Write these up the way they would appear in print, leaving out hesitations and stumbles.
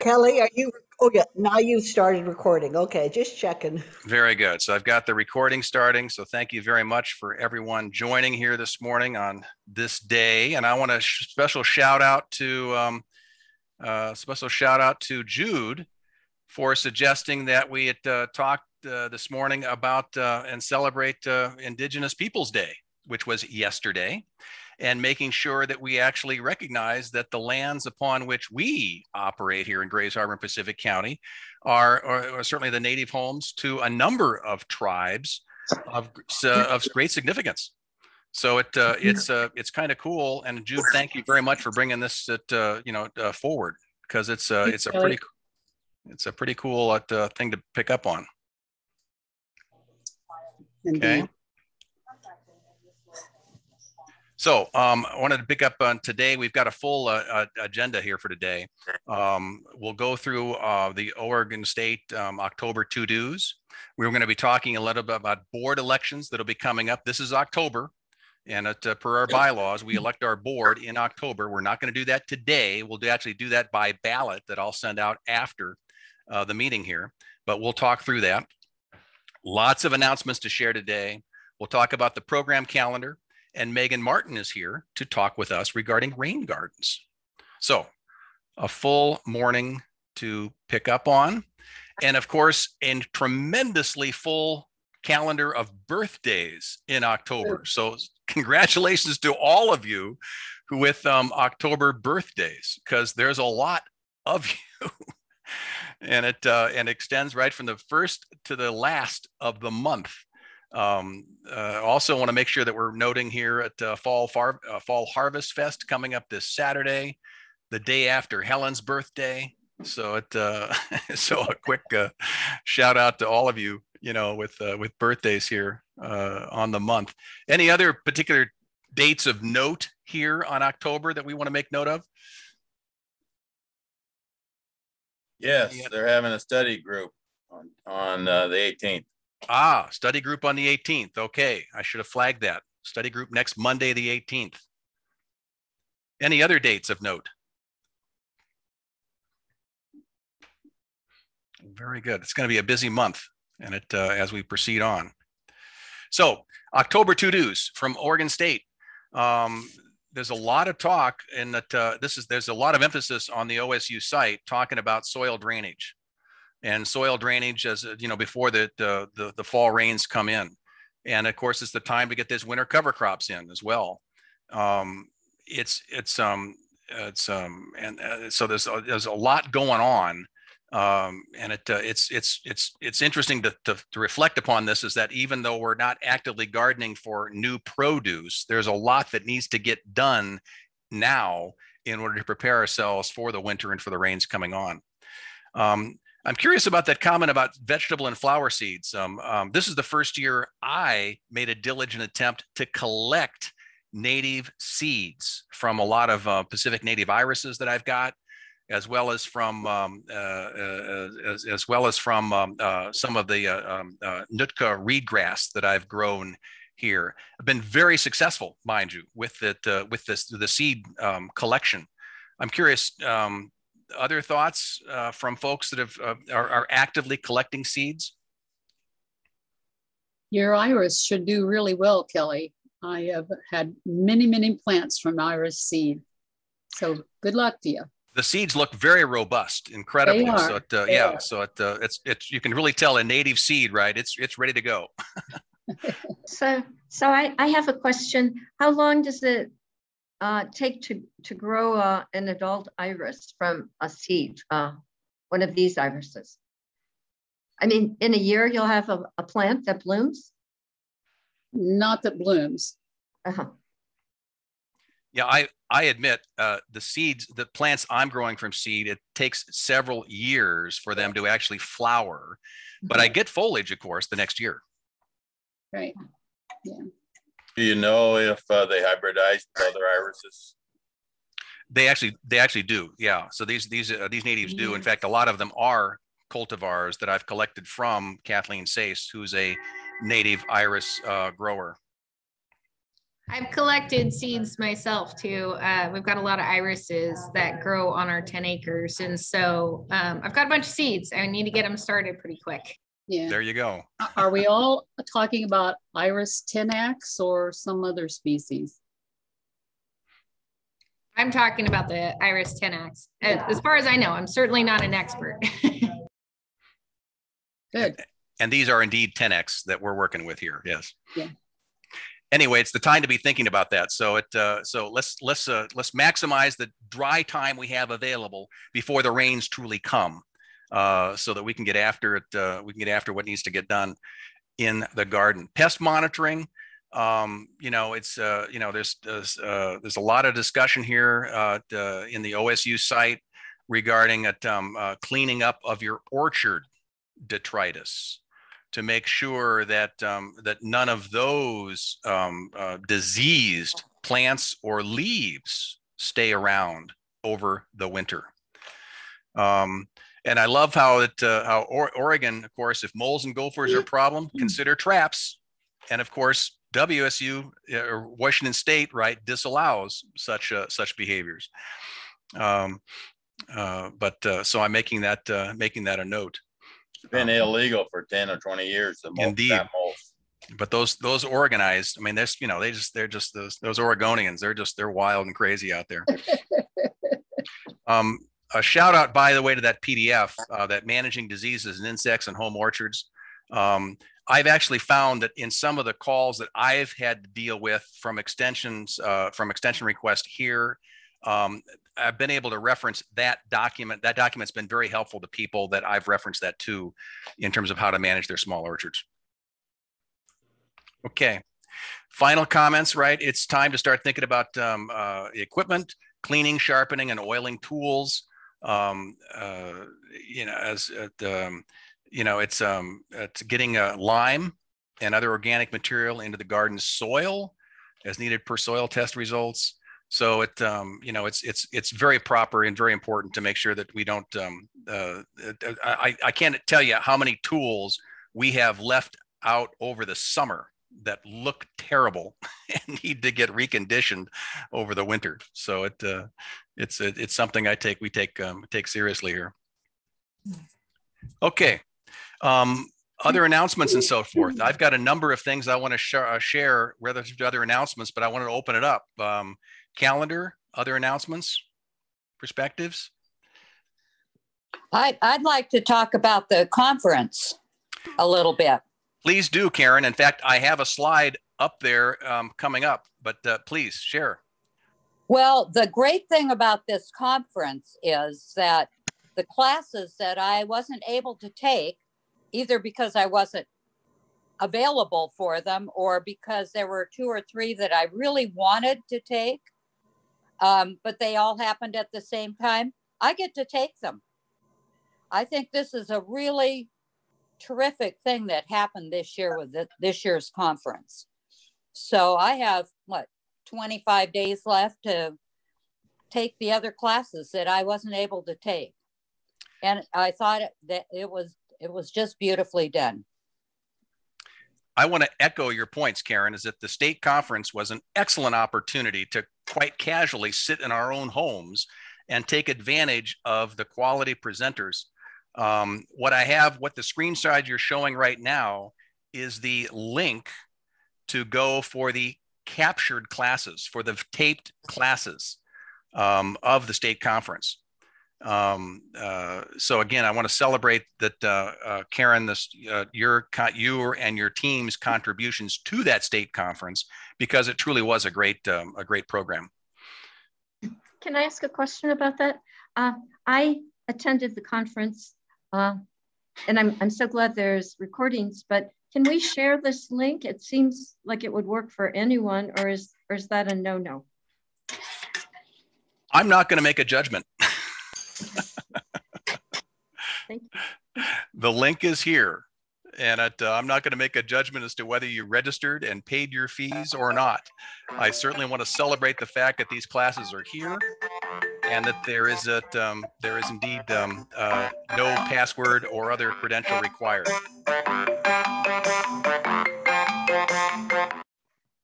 Kelly, are you? Oh, yeah. Now you've started recording. Okay, just checking. Very good. So I've got the recording starting. So thank you very much for everyone joining here this morning on this day. And I want to special shout out to Jude for suggesting that we had talked this morning about and celebrate Indigenous Peoples Day, which was yesterday, and making sure that we actually recognize that the lands upon which we operate here in Grays Harbor and Pacific County are certainly the native homes to a number of tribes of great significance. So it's kind of cool. And Jude, thank you very much for bringing this forward, because it's a pretty cool thing to pick up on. Okay. So I wanted to pick up on today. We've got a full agenda here for today. We'll go through the Oregon State October to-dos. We're going to be talking a little bit about board elections that'll be coming up. This is October, and per our bylaws, we elect our board in October. We're not going to do that today. We'll actually do that by ballot that I'll send out after the meeting here, but we'll talk through that. Lots of announcements to share today. We'll talk about the program calendar. And Megan Martin is here to talk with us regarding rain gardens. So a full morning to pick up on. And of course, a tremendously full calendar of birthdays in October. So congratulations to all of you who with October birthdays, because there's a lot of you. And it extends right from the first to the last of the month. Also want to make sure that we're noting here at Fall Harvest Fest coming up this Saturday, the day after Helen's birthday. So so a quick shout out to all of you, with birthdays here on the month. Any other particular dates of note here on October that we want to make note of? Yes, they're having a study group on the 18th. Study group on the 18th. Okay, I should have flagged that. Study group next Monday, the 18th. Any other dates of note? Very good. It's going to be a busy month, and as we proceed on. So, October to-dos from Oregon State. There's a lot of talk, and there's a lot of emphasis on the OSU site talking about soil drainage. And soil drainage, as before the fall rains come in, and of course it's the time to get these winter cover crops in as well. So there's a lot going on, and it's interesting to reflect upon this. Is that even though we're not actively gardening for new produce, there's a lot that needs to get done now in order to prepare ourselves for the winter and for the rains coming on. I'm curious about that comment about vegetable and flower seeds. This is the first year I made a diligent attempt to collect native seeds from a lot of Pacific native irises that I've got, as well as from some of the Nootka reedgrass that I've grown here. I've been very successful, mind you, with the seed collection. I'm curious. Other thoughts from folks that are actively collecting seeds? Your iris should do really well, Kelly. I have had many plants from iris seed. So good luck to you. The seeds look very robust, incredibly. So it's you can really tell a native seed, right? It's ready to go. So I have a question. How long does it take to grow an adult iris from a seed, one of these irises? I mean, in a year, you'll have a plant that blooms? Not that blooms. Uh-huh. Yeah, I admit the plants I'm growing from seed, it takes several years for them to actually flower, but I get foliage, of course, the next year. Right, yeah. Do you know if they hybridize with other irises? They actually do. Yeah. So these natives do. In fact, a lot of them are cultivars that I've collected from Kathleen Sace, who's a native iris grower. I've collected seeds myself too. We've got a lot of irises that grow on our 10 acres. And so I've got a bunch of seeds. I need to get them started pretty quick. Yeah. There you go. Are we all talking about Iris tenax or some other species? I'm talking about the Iris tenax. As far as I know, I'm certainly not an expert. Good. And these are indeed 10X that we're working with here. Yes. Yeah. Anyway, it's the time to be thinking about that. So let's maximize the dry time we have available before the rains truly come, so that we can get after it. We can get after what needs to get done in the garden. Pest monitoring. There's a lot of discussion here in the OSU site regarding cleaning up of your orchard detritus, to make sure that that none of those diseased plants or leaves stay around over the winter. And I love how Oregon, of course, if moles and gophers are a problem, consider traps. And of course, WSU or Washington State, right, disallows such behaviors. So I'm making that a note. It's been illegal for 10 or 20 years. Indeed. But those organized, I mean, they're just those Oregonians. They're wild and crazy out there. A shout out, by the way, to that PDF, that Managing Diseases and Insects in Home Orchards. I've actually found that in some of the calls that I've had to deal with from extension request here, I've been able to reference that document. That document's been very helpful to people that I've referenced that to in terms of how to manage their small orchards. Okay, final comments, right? It's time to start thinking about equipment, cleaning, sharpening, and oiling tools. It's getting lime and other organic material into the garden soil as needed per soil test results. So it's very proper and very important to make sure that we don't. I can't tell you how many tools we have left out over the summer that look terrible and need to get reconditioned over the winter. So it's something we take seriously here. Okay. Other announcements and so forth. I've got a number of things I want to share relative to other announcements, but I wanted to open it up. Calendar, other announcements, perspectives? I'd like to talk about the conference a little bit. Please do, Karen. In fact, I have a slide up there coming up, but please share. Well, the great thing about this conference is that the classes that I wasn't able to take, either because I wasn't available for them or because there were 2 or 3 that I really wanted to take, but they all happened at the same time, I get to take them. I think this is a really terrific thing that happened this year with this year's conference. So I have 25 days left to take the other classes that I wasn't able to take. And I thought that it was just beautifully done. I want to echo your points, Karen, is that the state conference was an excellent opportunity to quite casually sit in our own homes and take advantage of the quality presenters. What the screen side you're showing right now is the link to go for the captured classes, for the taped classes of the state conference. So again, I want to celebrate that, Karen, your and your team's contributions to that state conference, because it truly was a great program. Can I ask a question about that? I attended the conference, and I'm so glad there's recordings, but can we share this link? It seems like it would work for anyone, or is that a no-no? I'm not going to make a judgment. Thank you. The link is here, and I'm not going to make a judgment as to whether you registered and paid your fees or not. I certainly want to celebrate the fact that these classes are here, and that there is indeed no password or other credential required.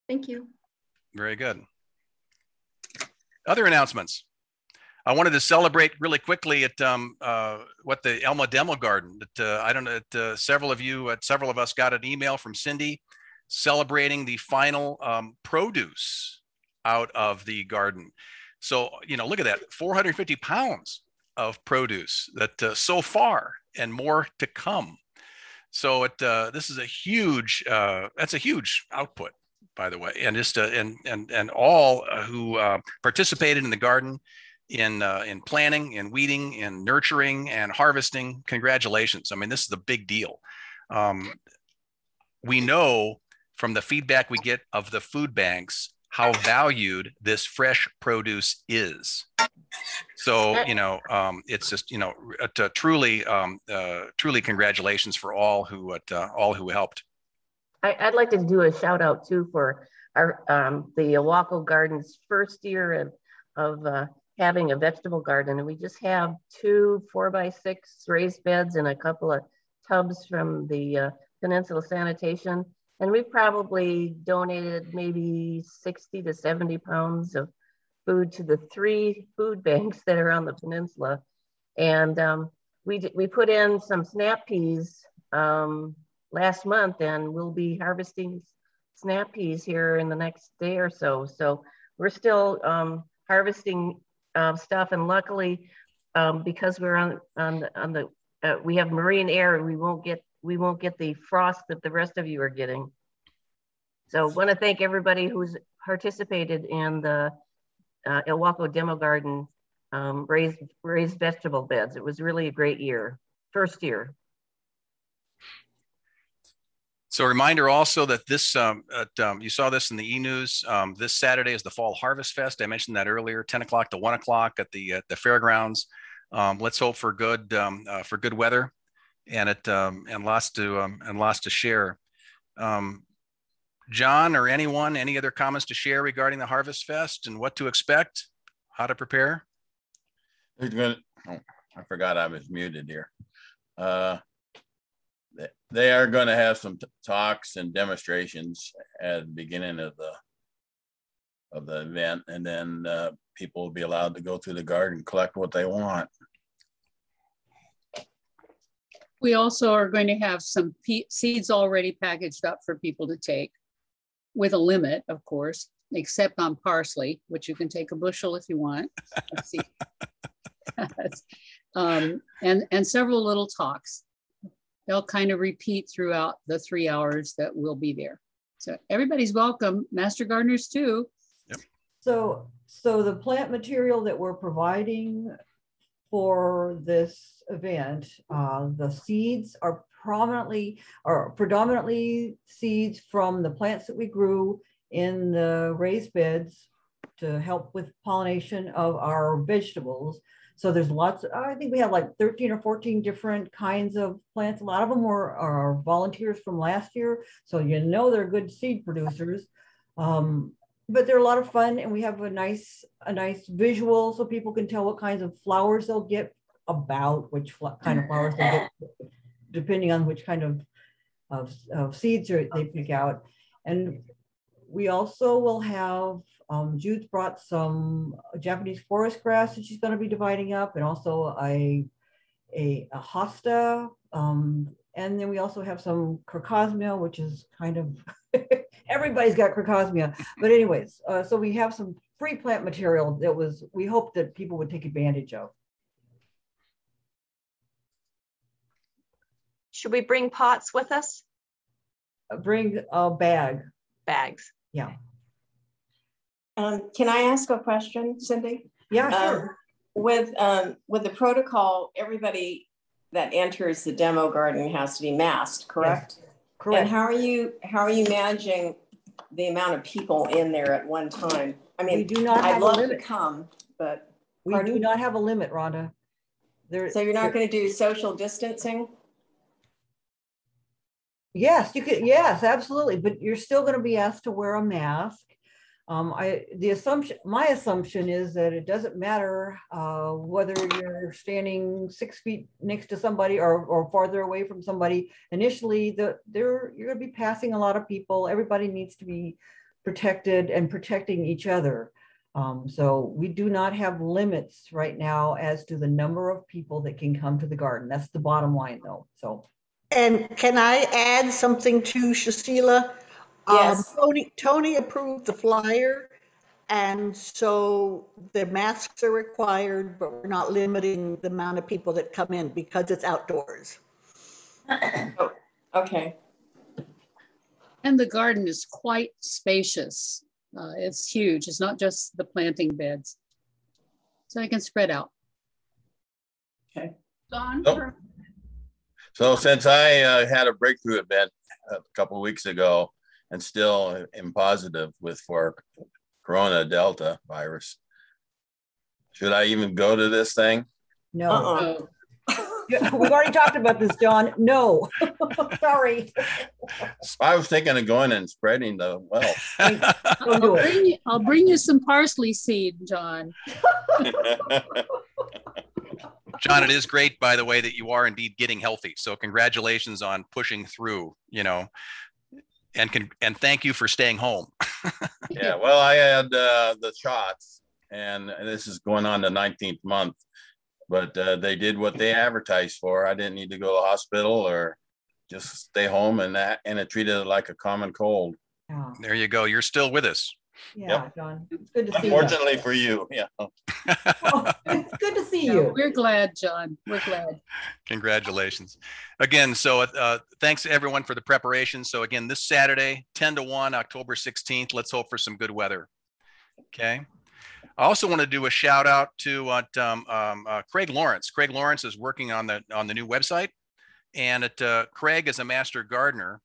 Thank you. Very good. Other announcements. I wanted to celebrate really quickly at what the Elma Demo Garden. That I don't know. Several of us got an email from Cindy celebrating the final produce out of the garden. So look at that, 450 pounds of produce that so far, and more to come. So this is a huge. That's a huge output, by the way, and just and all who participated in the garden, in planting, in weeding, in nurturing, and harvesting. Congratulations! I mean, this is a big deal. We know from the feedback we get of the food banks how valued this fresh produce is. So it's just truly congratulations for all who helped. I'd like to do a shout out too for our the Owako Garden's first year of having a vegetable garden, and we just have 2 4x6 raised beds and a couple of tubs from the Peninsula Sanitation, and we probably donated maybe 60 to 70 pounds of food to the 3 food banks that are on the peninsula. And we put in some snap peas last month, and we'll be harvesting snap peas here in the next day or so. So we're still harvesting stuff, and luckily because we're on the we have marine air, we won't get the frost that the rest of you are getting. So I want to thank everybody who's participated in the Owako Demo Garden raised vegetable beds. It was really a great year, first year. So a reminder also that this, you saw this in the e-news, this Saturday is the Fall Harvest Fest. I mentioned that earlier, 10 o'clock to 1 o'clock at the fairgrounds. Let's hope for good weather and lots to share. John or anyone, any other comments to share regarding the Harvest Fest and what to expect, how to prepare? I forgot I was muted here. They are going to have some talks and demonstrations at the beginning of the event, and then people will be allowed to go through the garden, collect what they want. We also are going to have some seeds already packaged up for people to take, with a limit, of course, except on parsley, which you can take a bushel if you want. Let's see. And several little talks. They'll kind of repeat throughout the 3 hours that we'll be there. So everybody's welcome, Master Gardeners too. Yep. So the plant material that we're providing for this event, the seeds are predominantly seeds from the plants that we grew in the raised beds to help with pollination of our vegetables. So there's lots, I think we have like 13 or 14 different kinds of plants. A lot of them are volunteers from last year. So they're good seed producers. But they're a lot of fun, and we have a nice visual so people can tell what kinds of flowers they'll get, about which kind of flowers they get, depending on which kind of seeds they pick out. And we also will have, Judith brought some Japanese forest grass that she's going to be dividing up, and also a hosta. And then we also have some crocosmia, which is kind of, everybody's got crocosmia. But anyways, so we have some free plant material that we hope that people would take advantage of. Should we bring pots with us? Bring a bag. Bags. Yeah. Can I ask a question, Cindy? Yeah, sure. With the protocol, everybody that enters the demo garden has to be masked, correct? Yes, correct. And how are you managing the amount of people in there at one time? I mean, we do not have I'd love a limit. to come, but we do not have a limit, Rhonda. So you're not going to do social distancing? Yes, you could. Yes, absolutely. But you're still going to be asked to wear a mask. My assumption is that it doesn't matter whether you're standing 6 feet next to somebody or farther away from somebody. Initially, you're going to be passing a lot of people. Everybody needs to be protected and protecting each other. So we do not have limits right now as to the number of people that can come to the garden. That's the bottom line, though. So. And can I add something to Shasila? Yes. Tony approved the flyer, and so the masks are required, but we're not limiting the amount of people that come in because it's outdoors. Oh, okay. And the garden is quite spacious. It's huge. It's not just the planting beds. So it can spread out. Okay. Don? So since I had a breakthrough event a couple of weeks ago and still am positive for Corona Delta virus, should I even go to this thing? No. We've already talked about this, John. No. Sorry. I was thinking of going and spreading the wealth. I'll bring you some parsley seed, John. John, it is great, by the way, that you are indeed getting healthy. So congratulations on pushing through, and thank you for staying home. Yeah, well, I had the shots, and this is going on the 19th month, but they did what they advertised for. I didn't need to go to the hospital or just stay home, and it treated it like a common cold. Yeah. There you go. You're still with us. Yeah, yep. John. It's good to see you. Unfortunately for you, yeah. Well, it's good to see you. We're glad, John. We're glad. Congratulations. Again, so thanks everyone for the preparation. So again, this Saturday, 10 to 1, October 16th, let's hope for some good weather. Okay. I also want to do a shout out to Craig Lawrence. Craig Lawrence is working on the new website, and Craig is a master gardener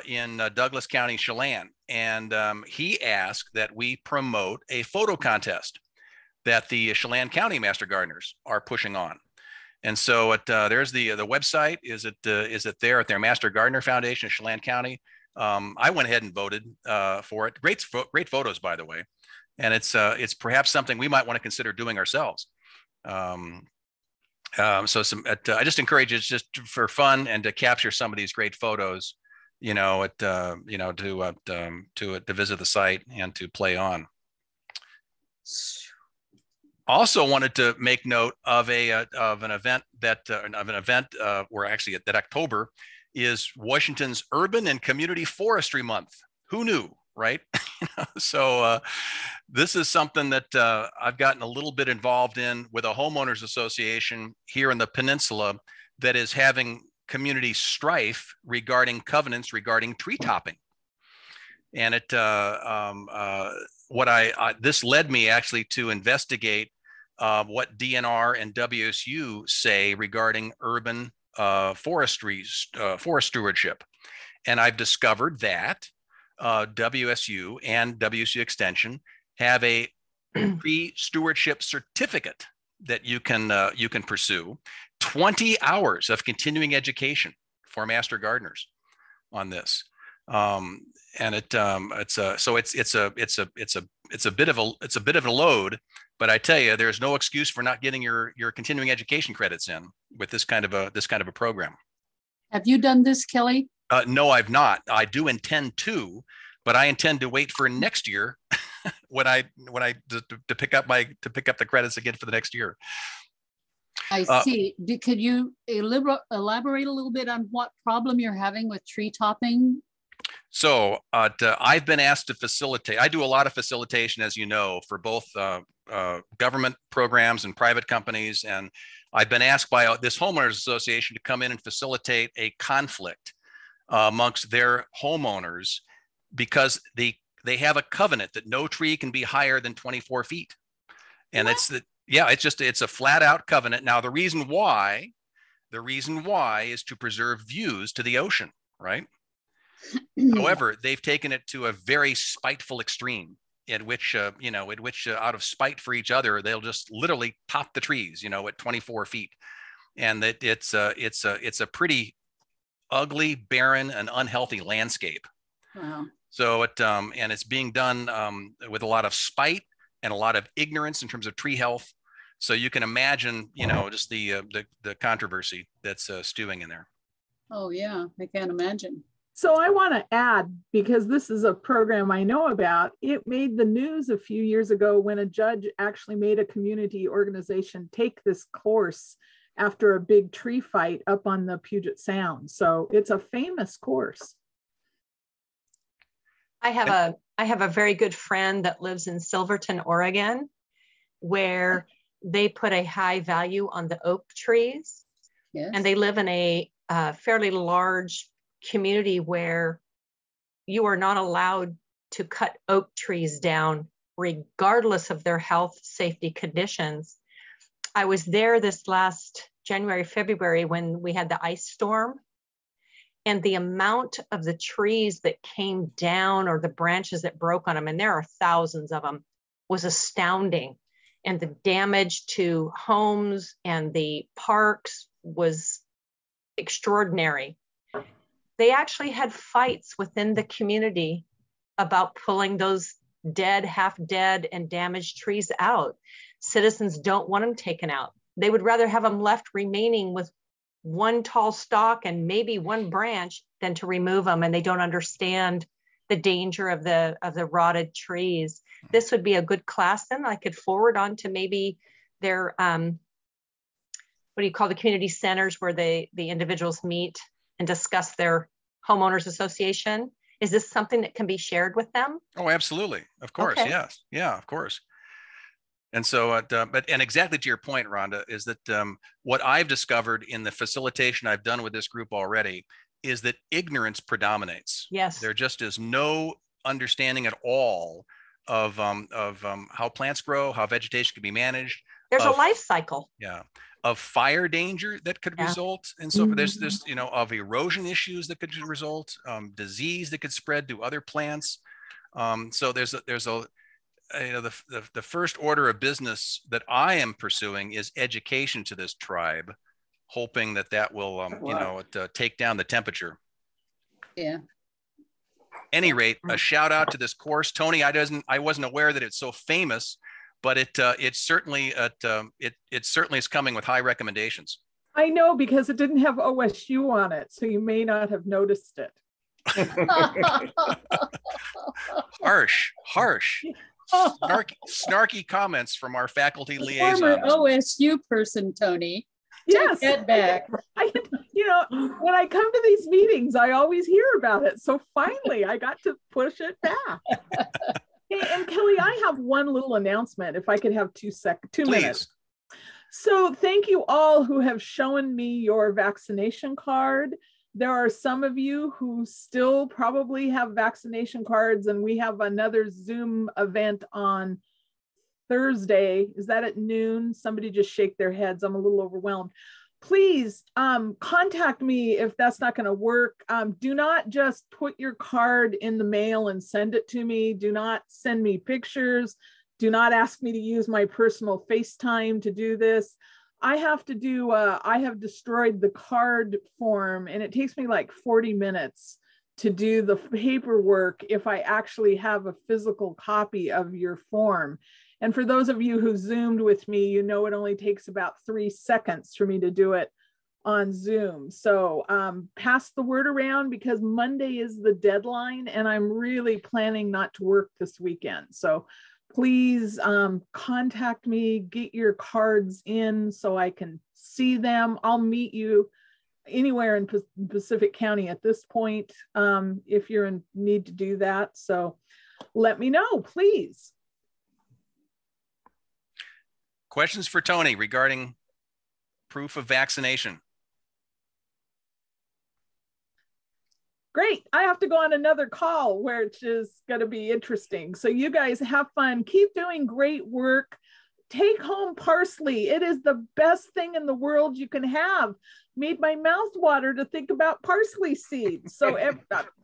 in Douglas County, Chelan. And he asked that we promote a photo contest that the Chelan County Master Gardeners are pushing on. And so there's the website. Is it there at their Master Gardener Foundation in Chelan County? I went ahead and voted for it. Great photos, by the way. And it's perhaps something we might want to consider doing ourselves. I just encourage you just for fun and to capture some of these great photos, to visit the site and to play on. Also wanted to make note of an event where actually that October is Washington's Urban and Community Forestry Month. Who knew, right? So this is something that I've gotten a little bit involved in with a homeowners association here in the peninsula that is having community strife regarding covenants regarding tree topping. And this led me actually to investigate what DNR and WSU say regarding urban forest stewardship. And I've discovered that WSU and WSU Extension have a tree stewardship certificate that you can pursue. 20 hours of continuing education for master gardeners on this, and it's a bit of a load. But I tell you, there's no excuse for not getting your continuing education credits in with this kind of a program. Have you done this, Kelly? No, I've not. I do intend to, but I intend to wait for next year when I to pick up the credits again for the next year. I see. Could you elaborate a little bit on what problem you're having with tree topping? So I've been asked to facilitate. I do a lot of facilitation, as you know, for both government programs and private companies. And I've been asked by this homeowners association to come in and facilitate a conflict amongst their homeowners because they have a covenant that no tree can be higher than 24 feet. And it's a flat out covenant. Now, the reason why is to preserve views to the ocean, right? However, they've taken it to a very spiteful extreme in which out of spite for each other, they'll just literally top the trees, at 24 feet. And that it's a pretty ugly, barren, and unhealthy landscape. Wow. So and it's being done with a lot of spite and a lot of ignorance in terms of tree health. So you can imagine, just the controversy that's stewing in there. Oh yeah, I can't imagine. So I want to add, because this is a program I know about, it made the news a few years ago when a judge actually made a community organization take this course after a big tree fight up on the Puget Sound. So it's a famous course. I have a very good friend that lives in Silverton, Oregon, where they put a high value on the oak trees. Yes. And they live in a fairly large community where you are not allowed to cut oak trees down regardless of their health safety conditions. I was there this last January, February when we had the ice storm, and the amount of the trees that came down or the branches that broke on them, and there are thousands of them, was astounding. And the damage to homes and the parks was extraordinary. They actually had fights within the community about pulling those dead, half dead, and damaged trees out. Citizens don't want them taken out. They would rather have them left remaining with one tall stalk and maybe one branch than to remove them, and they don't understand the danger of the rotted trees. This would be a good class then. I could forward on to maybe their what do you call the community centers where the individuals meet and discuss their homeowners association. Is this something that can be shared with them? Oh, absolutely. Of course. Okay. Yes. Yeah, of course. And so, and exactly to your point, Rhonda, is that what I've discovered in the facilitation I've done with this group already is that ignorance predominates. Yes. There just is no understanding at all of how plants grow, how vegetation can be managed. There's a life cycle. Yeah. Of fire danger that could result. And so there's this, you know, of erosion issues that could result, disease that could spread to other plants. So there's a you know, the first order of business that I am pursuing is education to this tribe, hoping that will, you know, take down the temperature. Yeah. Any rate, a shout out to this course, Tony. I wasn't aware that it's so famous, but it certainly is coming with high recommendations. I know, because it didn't have OSU on it, so you may not have noticed it. Harsh. Snarky comments from our faculty liaison. Former OSU person, Tony. Yes. Take that back. You know, when I come to these meetings, I always hear about it. So finally, I got to push it back. Hey, and Kelly, I have one little announcement, if I could have 2 minutes. So thank you all who have shown me your vaccination card. There are some of you who still probably have vaccination cards, and we have another Zoom event on Thursday. Is that at noon? Somebody just shake their heads. I'm a little overwhelmed. Please contact me if that's not going to work. Do not just put your card in the mail and send it to me. Do not send me pictures. Do not ask me to use my personal FaceTime to do this. I have to do, I have destroyed the card form, and it takes me like 40 minutes to do the paperwork if I actually have a physical copy of your form. And for those of you who Zoomed with me, you know it only takes about 3 seconds for me to do it on Zoom. So pass the word around, because Monday is the deadline, and I'm really planning not to work this weekend. So please contact me, get your cards in so I can see them. I'll meet you anywhere in Pacific County at this point if you're in need to do that. So let me know, please. Questions for Tony regarding proof of vaccination? Great. I have to go on another call, which is going to be interesting. So you guys have fun. Keep doing great work. Take home parsley. It is the best thing in the world you can have. Made my mouth water to think about parsley seeds. So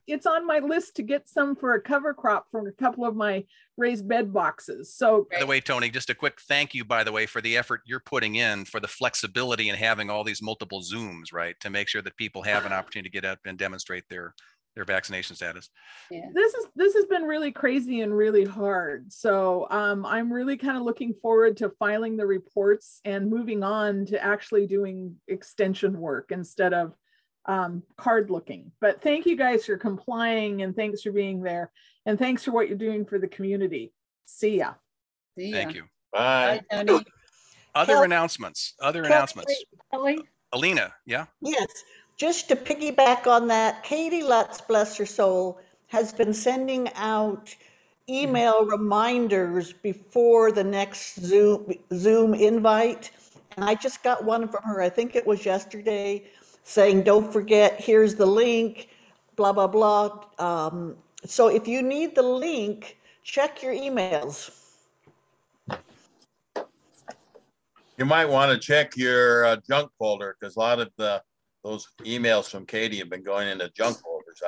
it's on my list to get some for a cover crop from a couple of my raised bed boxes. So by the way, Tony, just a quick thank you, by the way, for the effort you're putting in for the flexibility and having all these multiple Zooms, right? To make sure that people have an opportunity to get up and demonstrate their vaccination status. Yeah. This has been really crazy and really hard. So I'm really kind of looking forward to filing the reports and moving on to actually doing extension work instead of card looking. But thank you guys for complying, and thanks for being there, and thanks for what you're doing for the community. See ya. See ya. Thank you. Bye. Bye, Tony. Other announcements. Kelly? Alina, yeah? Yes, just to piggyback on that, Katie Lutz, bless her soul, has been sending out email reminders before the next Zoom invite. And I just got one from her, I think it was yesterday, saying, don't forget, here's the link, blah, blah, blah. So if you need the link, check your emails. You might want to check your junk folder, because a lot of those emails from Katie have been going into junk folders.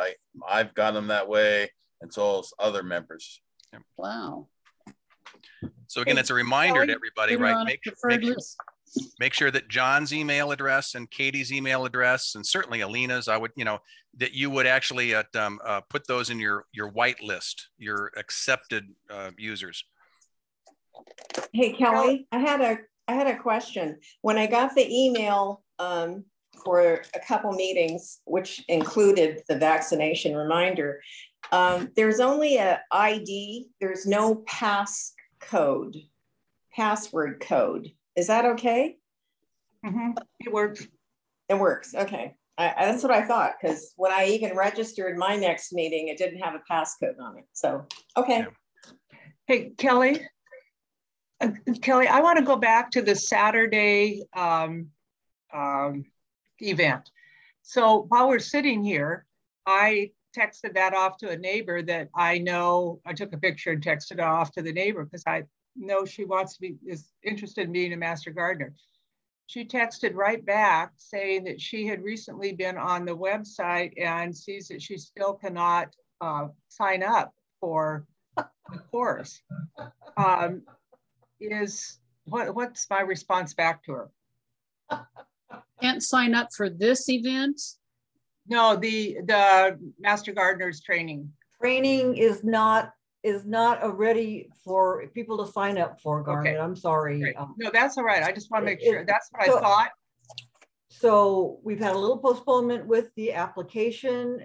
I've got them that way, and so has other members. Wow. So again, it's a reminder to everybody, right? Make sure that John's email address and Katie's email address, and certainly Alina's, I would, that you would actually put those in your white list, your accepted users. Hey, Kelly, I had a question. When I got the email for a couple meetings, which included the vaccination reminder, there's only an ID. There's no password code. Is that okay? Mm-hmm. It works. It works. Okay. That's what I thought, because when I even registered my next meeting, it didn't have a passcode on it. So, okay. Yeah. Hey, Kelly, I want to go back to the Saturday event. So while we're sitting here, I texted that off to a neighbor that I know. I took a picture and texted it off to the neighbor because I know she is interested in being a master gardener. She texted right back saying that she had recently been on the website and sees that she still cannot sign up for the course. What's my response back to her? Can't sign up for this event? No, the Master Gardeners training. Training is not ready for people to sign up for, Garnet. Okay. I'm sorry. Right. No, that's all right. I just want to make sure. That's what I thought. So we've had a little postponement with the application.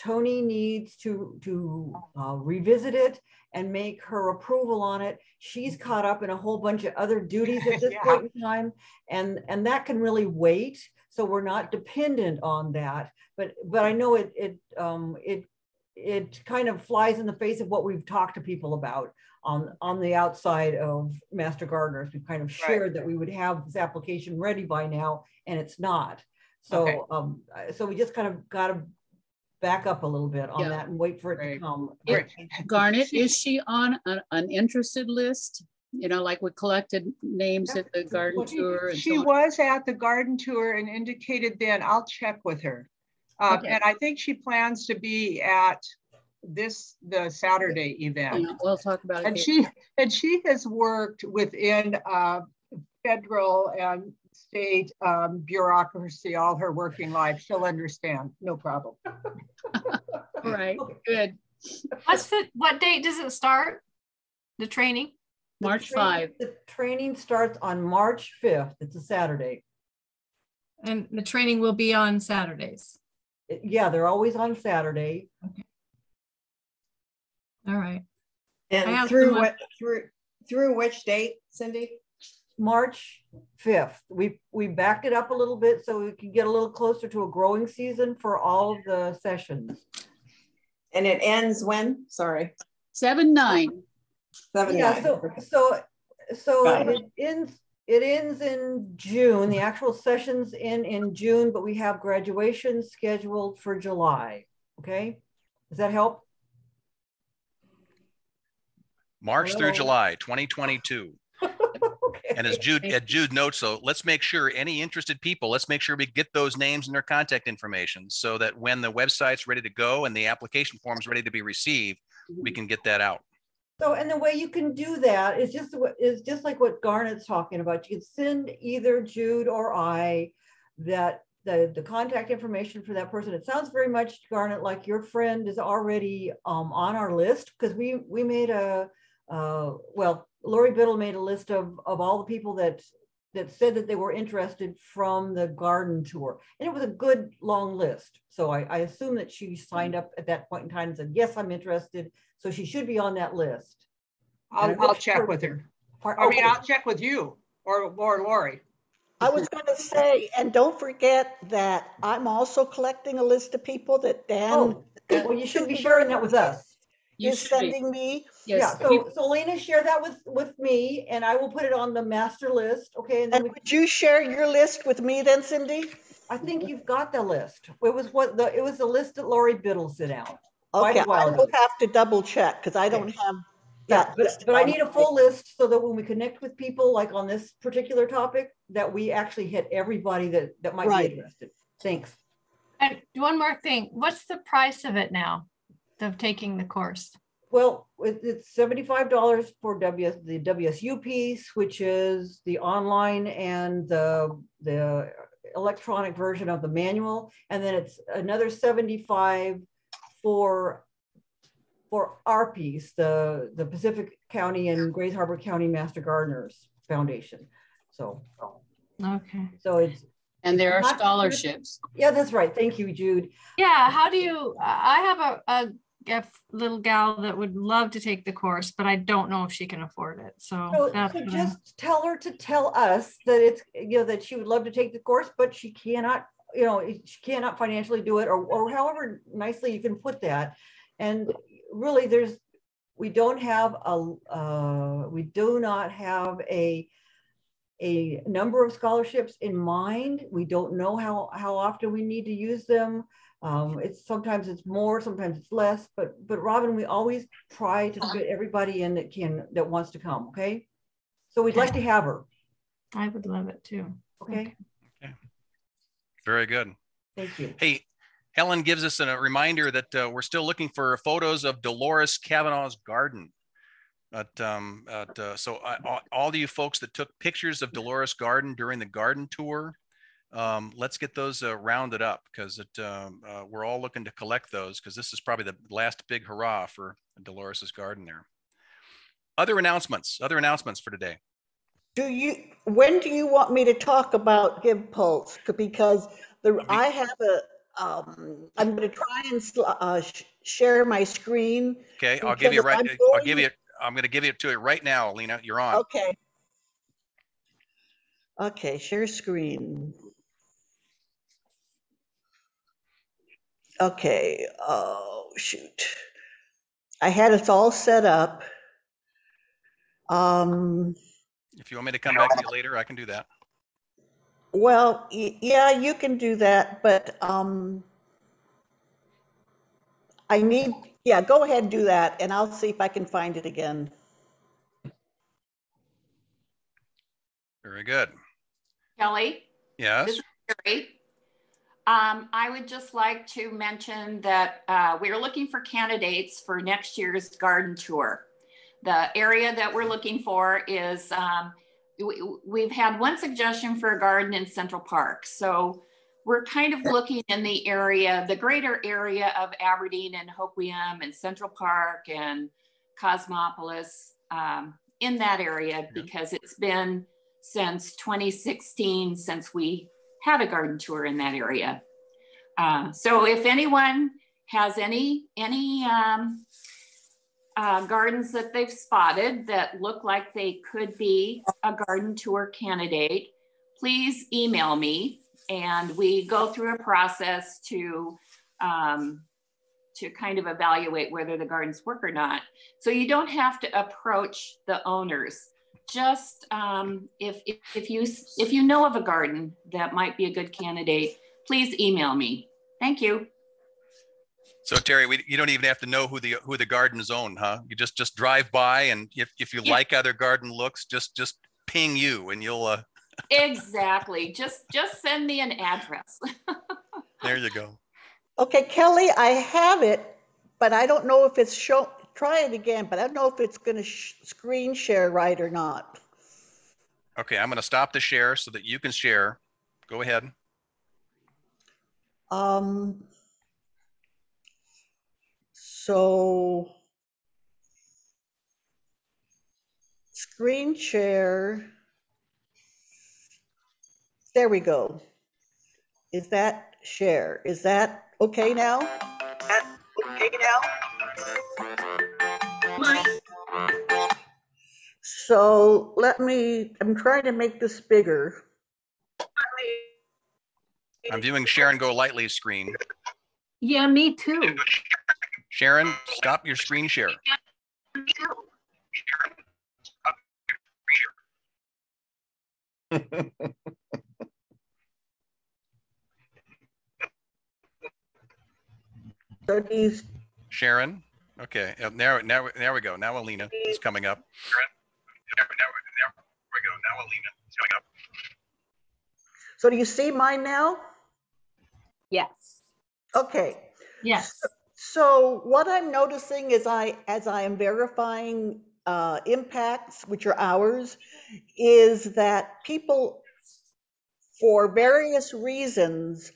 Tony needs to revisit it and make her approval on it. She's caught up in a whole bunch of other duties at this point in time, and that can really wait. So we're not dependent on that. But I know it kind of flies in the face of what we've talked to people about on the outside of Master Gardeners. We've kind of shared that we would have this application ready by now, and it's not. So so we just kind of got to back up a little bit on that and wait for it to come. Garnet, is she on an interested list? Like we collected names at the garden tour. And she was at the garden tour and indicated then. I'll check with her. And I think she plans to be at the Saturday event. Yeah, we'll talk about it. And she has worked within federal and state bureaucracy all her working life. She'll understand, no problem. All right, good. What date does it start? The training? March 5. The training starts on March 5th. It's a Saturday. And the training will be on Saturdays. Yeah, they're always on Saturday. Okay. All right. And through which date, Cindy? March 5th. We backed it up a little bit so we can get a little closer to a growing season for all of the sessions. And it ends when? Sorry. 7/9. 7/9. Yeah, so it ends in June. The actual sessions end in June, but we have graduation scheduled for July. Okay, does that help? March through July 2022. Okay. And as Jude notes, so let's make sure any interested people, let's make sure we get those names and their contact information so that when the website's ready to go and the application form is ready to be received, we can get that out. So, and the way you can do that is just like what Garnet's talking about. You can send either Jude or I the contact information for that person. It sounds very much, Garnet, like your friend is already on our list, because we made Lori Biddle made a list of all the people that that said that they were interested from the garden tour. And it was a good long list. So I assume that she signed up at that point in time and said, yes, I'm interested. So she should be on that list. I'll check with her. I mean, I'll check with you or Lori. I was going to say, and don't forget that I'm also collecting a list of people that Dan. Well, you should be sharing that with us. Is sending me. Yes. Yeah. So Lena, share that with me, and I will put it on the master list. Okay. And then would you share your list with me then, Cindy? I think you've got the list. It was the list that Lori Biddle sent out. Okay, I will have to double check because I don't have that. Yeah, but I need a full list so that when we connect with people like on this particular topic, that we actually hit everybody that might be interested. Thanks. And one more thing, what's the price of it now, of taking the course? Well, it's $75 for the WSU piece, which is the online and the electronic version of the manual, and then it's another $75 for our piece, the Pacific County and Grays Harbor County Master Gardeners Foundation. So okay, so it's and there are scholarships. Yeah, that's right. Thank you, Jude. Yeah, how do you? I have a little gal that would love to take the course, but I don't know if she can afford it. So just tell her to tell us that it's, that she would love to take the course, but she cannot, she cannot financially do it, or however nicely you can put that. And really, we do not have a number of scholarships in mind. We don't know how often we need to use them. Sometimes it's more, sometimes it's less, but Robin, we always try to fit everybody in that wants to come. Okay. So we'd like to have her. I would love it too. Okay. Very good. Thank you. Hey, Helen gives us a reminder that we're still looking for photos of Dolores Kavanaugh's garden. So all you folks that took pictures of Dolores' garden during the garden tour, let's get those rounded up, because we're all looking to collect those, because this is probably the last big hurrah for Dolores' garden there. Other announcements for today. When do you want me to talk about Give Pulse? Because I have I'm going to try and share my screen. Okay, I'm going to give it to you right now, Lena. You're on. Okay. Okay, share screen. Okay. Oh, shoot. I had it all set up. If you want me to come back to you later, I can do that. Well, yeah, you can do that, but go ahead and do that, and I'll see if I can find it again. Very good. Kelly? Yes? This is Carrie. I would just like to mention that we are looking for candidates for next year's garden tour. The area that we're looking for is, we've had one suggestion for a garden in Central Park. So we're kind of looking in the area, the greater area of Aberdeen and Hoquiam and Central Park and Cosmopolis, in that area, because it's been since 2016 since we had a garden tour in that area. So if anyone has any gardens that they've spotted that look like they could be a garden tour candidate, please email me, and we go through a process to kind of evaluate whether the gardens work or not. So you don't have to approach the owners. Just if you know of a garden that might be a good candidate, please email me. Thank you. So Terry, you don't even have to know who the gardens own, huh? You just drive by, and if you like how their garden looks, just ping you, and you'll. Exactly. Just send me an address. There you go. Okay, Kelly, I have it, but I don't know if it's show. Try it again, but I don't know if it's going to screen share right or not. Okay, I'm going to stop the share so that you can share. Go ahead. So screen share. There we go. Is that share? Is that okay now? So I'm trying to make this bigger. I'm viewing Sharon Go Lightly's screen. Yeah, me too. Sharon, stop your screen share. So these Sharon, okay, now we go. Now Alina is coming up. So do you see mine now? Yes. Okay. Yes. So what I'm noticing is as I am verifying impacts, which are hours, is that people, for various reasons,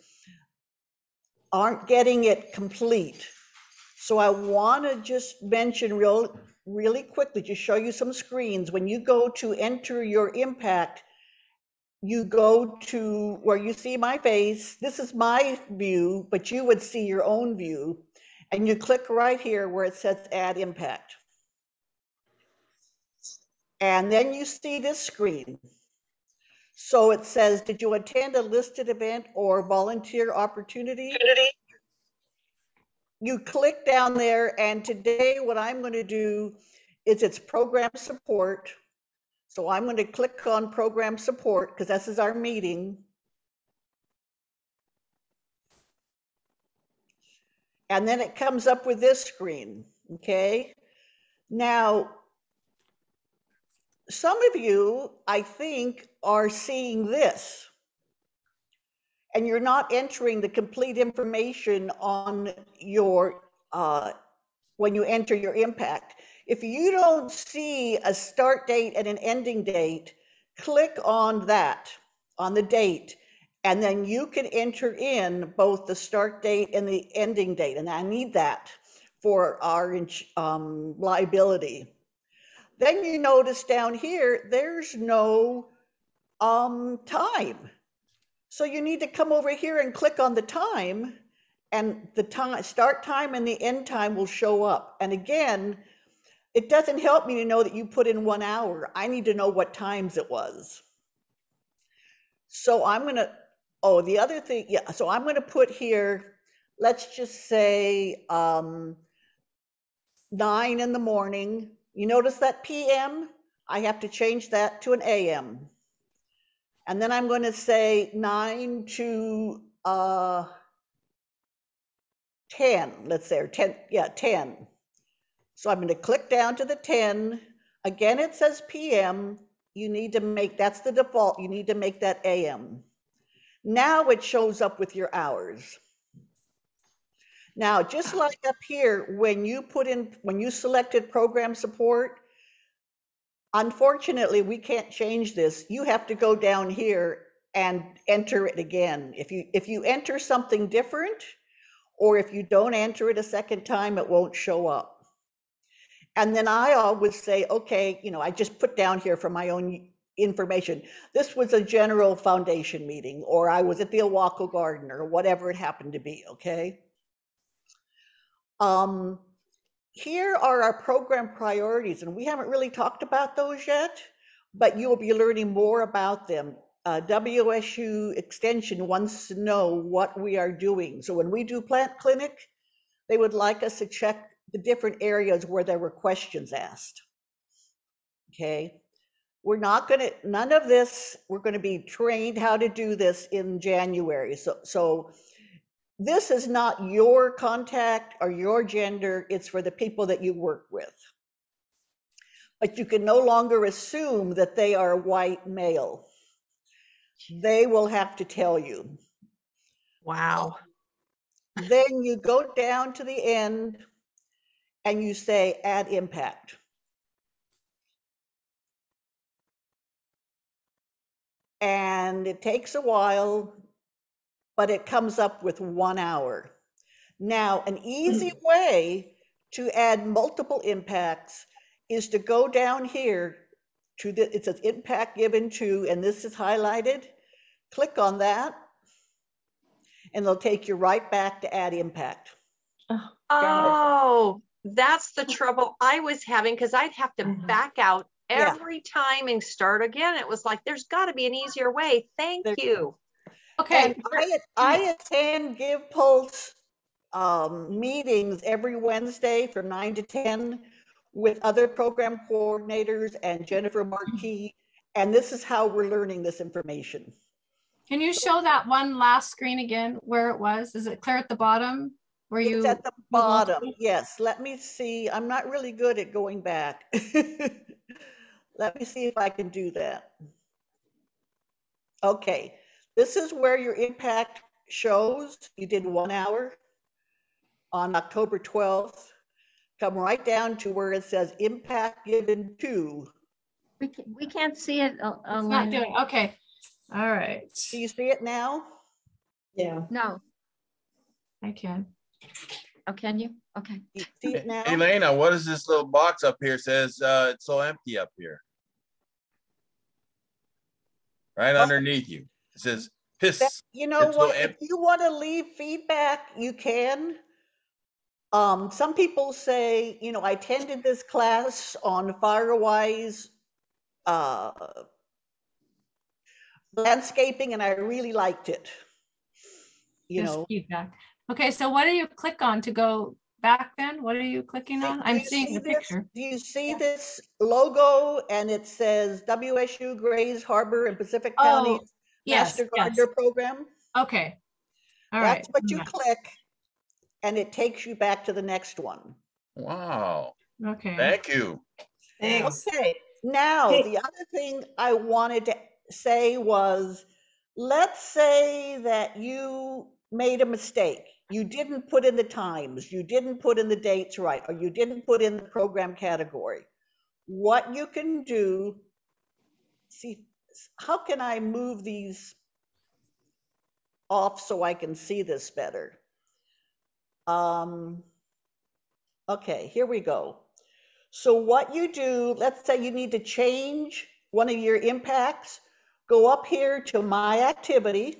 aren't getting it complete. So I want to just mention really quickly, to show you some screens. When you go to enter your impact, you go to where you see my face. This is my view, but you would see your own view. And you click right here where it says add impact. And then you see this screen. So it says, did you attend a listed event or volunteer opportunity? You click down there, and today what I'm going to do is it's program support. So I'm going to click on program support because this is our meeting. And then it comes up with this screen, okay? Now, some of you, I think, are seeing this, and you're not entering the complete information on your, when you enter your impact. If you don't see a start date and an ending date, click on that, on the date, and then you can enter in both the start date and the ending date. And I need that for our liability. Then you notice down here, there's no time. So you need to come over here and click on the time, and the start time and the end time will show up. And again, it doesn't help me to know that you put in 1 hour. I need to know what times it was. So I'm going to, the other thing, yeah, so I'm going to put here, let's just say 9 in the morning. You notice that PM? I have to change that to an AM. And then I'm going to say 9 to 10, let's say, or 10, yeah, 10. So I'm going to click down to the 10. Again, it says PM. You need to make, that's the default. You need to make that AM. Now it shows up with your hours. Now, just like up here, when you selected program support, unfortunately, we can't change this. You have to go down here and enter it again. If you enter something different, or if you don't enter it a second time, it won't show up. And then I always say, okay, I just put down here for my own information. This was a general foundation meeting, or I was at the Owako Garden, or whatever it happened to be, okay? Here are our program priorities, and we haven't really talked about those yet, but you will be learning more about them. WSU Extension wants to know what we are doing. So when we do plant clinic, they would like us to check the different areas where there were questions asked. Okay, we're not going to, none of this, we're going to be trained how to do this in January. So this is not your contact or your gender, it's for the people that you work with. But you can no longer assume that they are white male. They will have to tell you. Wow. Then you go down to the end and you say add impact. And it takes a while, but it comes up with 1 hour. Now, an easy way to add multiple impacts is to go down here to it says impact given to, and this is highlighted, Click on that, and they'll take you right back to add impact. Oh, that's the trouble I was having, because I'd have to back out every time and start again. It was like, there's got to be an easier way. Thank you. Okay. And I attend Give Pulse meetings every Wednesday from 9 to 10 with other program coordinators and Jennifer Marquis. And this is how we're learning this information. Can you show that one last screen again where it was? Is it clear at the bottom? Where it's at the bottom. Yes. Let me see. I'm not really good at going back. Let me see if I can do that. Okay. This is where your impact shows. You did 1 hour on October 12th. Come right down to where it says impact given to. We can't see it. It's not doing. Okay. All right. Do you see it now? Yeah. No. I can. Oh, can you? Okay. You see it now? Elena, what is this little box up here? It says it's so empty up here. Right underneath you. It says piss. You know it's what? So if you want to leave feedback, you can. Some people say, you know, I attended this class on Firewise landscaping and I really liked it. You Just know, feedback. Okay, so what do you click on to go back then? What are you clicking on? I'm seeing the picture. Do you see this logo and it says WSU Grays Harbor and Pacific County Master Gardener Program? Okay. All right. That's what you click and it takes you back to the next one. Wow. Okay. Thank you. Thanks. Okay. Now, the other thing I wanted to say was, let's say that you made a mistake. You didn't put in the times, you didn't put in the dates right, or you didn't put in the program category. What you can do, see, how can I move these off so I can see this better? Okay, here we go. So what you do, let's say you need to change one of your impacts, go up here to My Activity.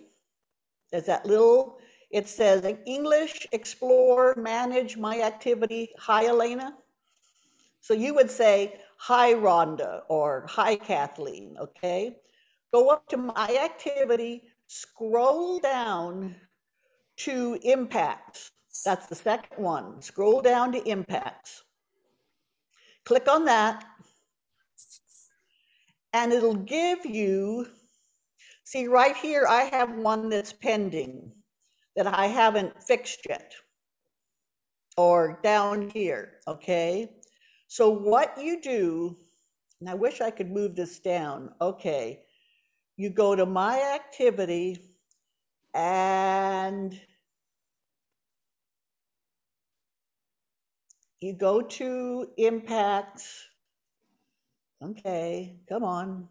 There's that little, it says English, Explore, Manage, My Activity. Hi, Elena. So you would say, hi, Rhonda, or hi, Kathleen, okay? Go up to My Activity, scroll down to Impacts. That's the second one. Scroll down to Impacts. Click on that, and it'll give you, see right here, I have one that's pending that I haven't fixed yet, or down here, okay? So what you do, and I wish I could move this down, okay. You go to My Activity, and you go to Impacts. Okay, come on.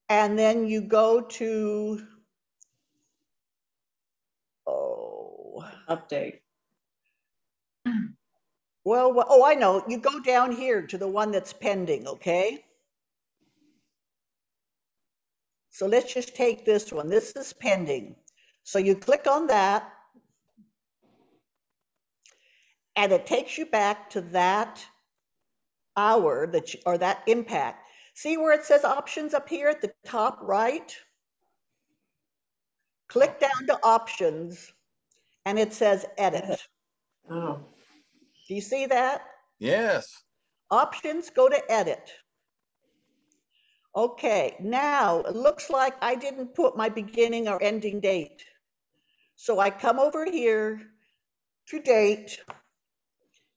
And then you go to, update. Well, oh, I know. You go down here to the one that's pending, okay? So let's just take this one. This is pending. So you click on that, and it takes you back to that hour that or that impact. See where it says options up here at the top right? Click down to options, and it says edit. Oh. Do you see that? Yes. Options, go to edit. Okay, now it looks like I didn't put my beginning or ending date. So I come over here to date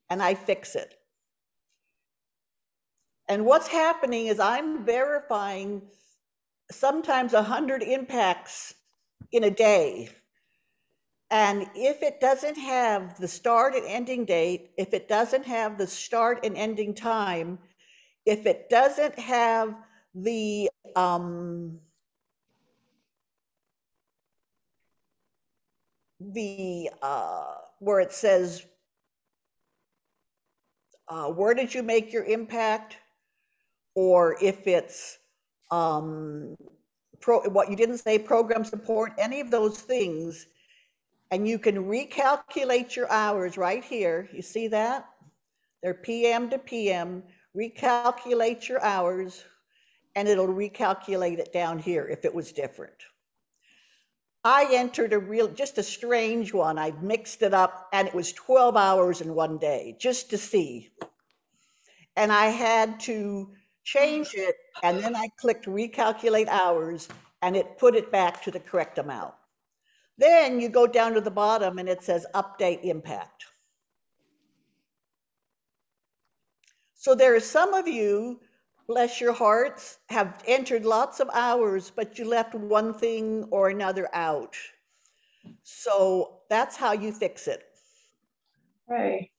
and I fix it. And what's happening is I'm verifying sometimes 100 impacts in a day. And if it doesn't have the start and ending date, if it doesn't have the start and ending time, if it doesn't have the where it says where did you make your impact, or if it's what you didn't say, program support, any of those things, and you can recalculate your hours right here. You see that? They're PM to PM. Recalculate your hours, and it'll recalculate it down here if it was different. I entered just a strange one. I mixed it up, and it was 12 hours in one day, just to see. And I had to change it, and then I clicked recalculate hours, and it put it back to the correct amount. Then you go down to the bottom, and it says update impact. So there are some of you, bless your hearts, have entered lots of hours, but you left one thing or another out. So that's how you fix it. Right.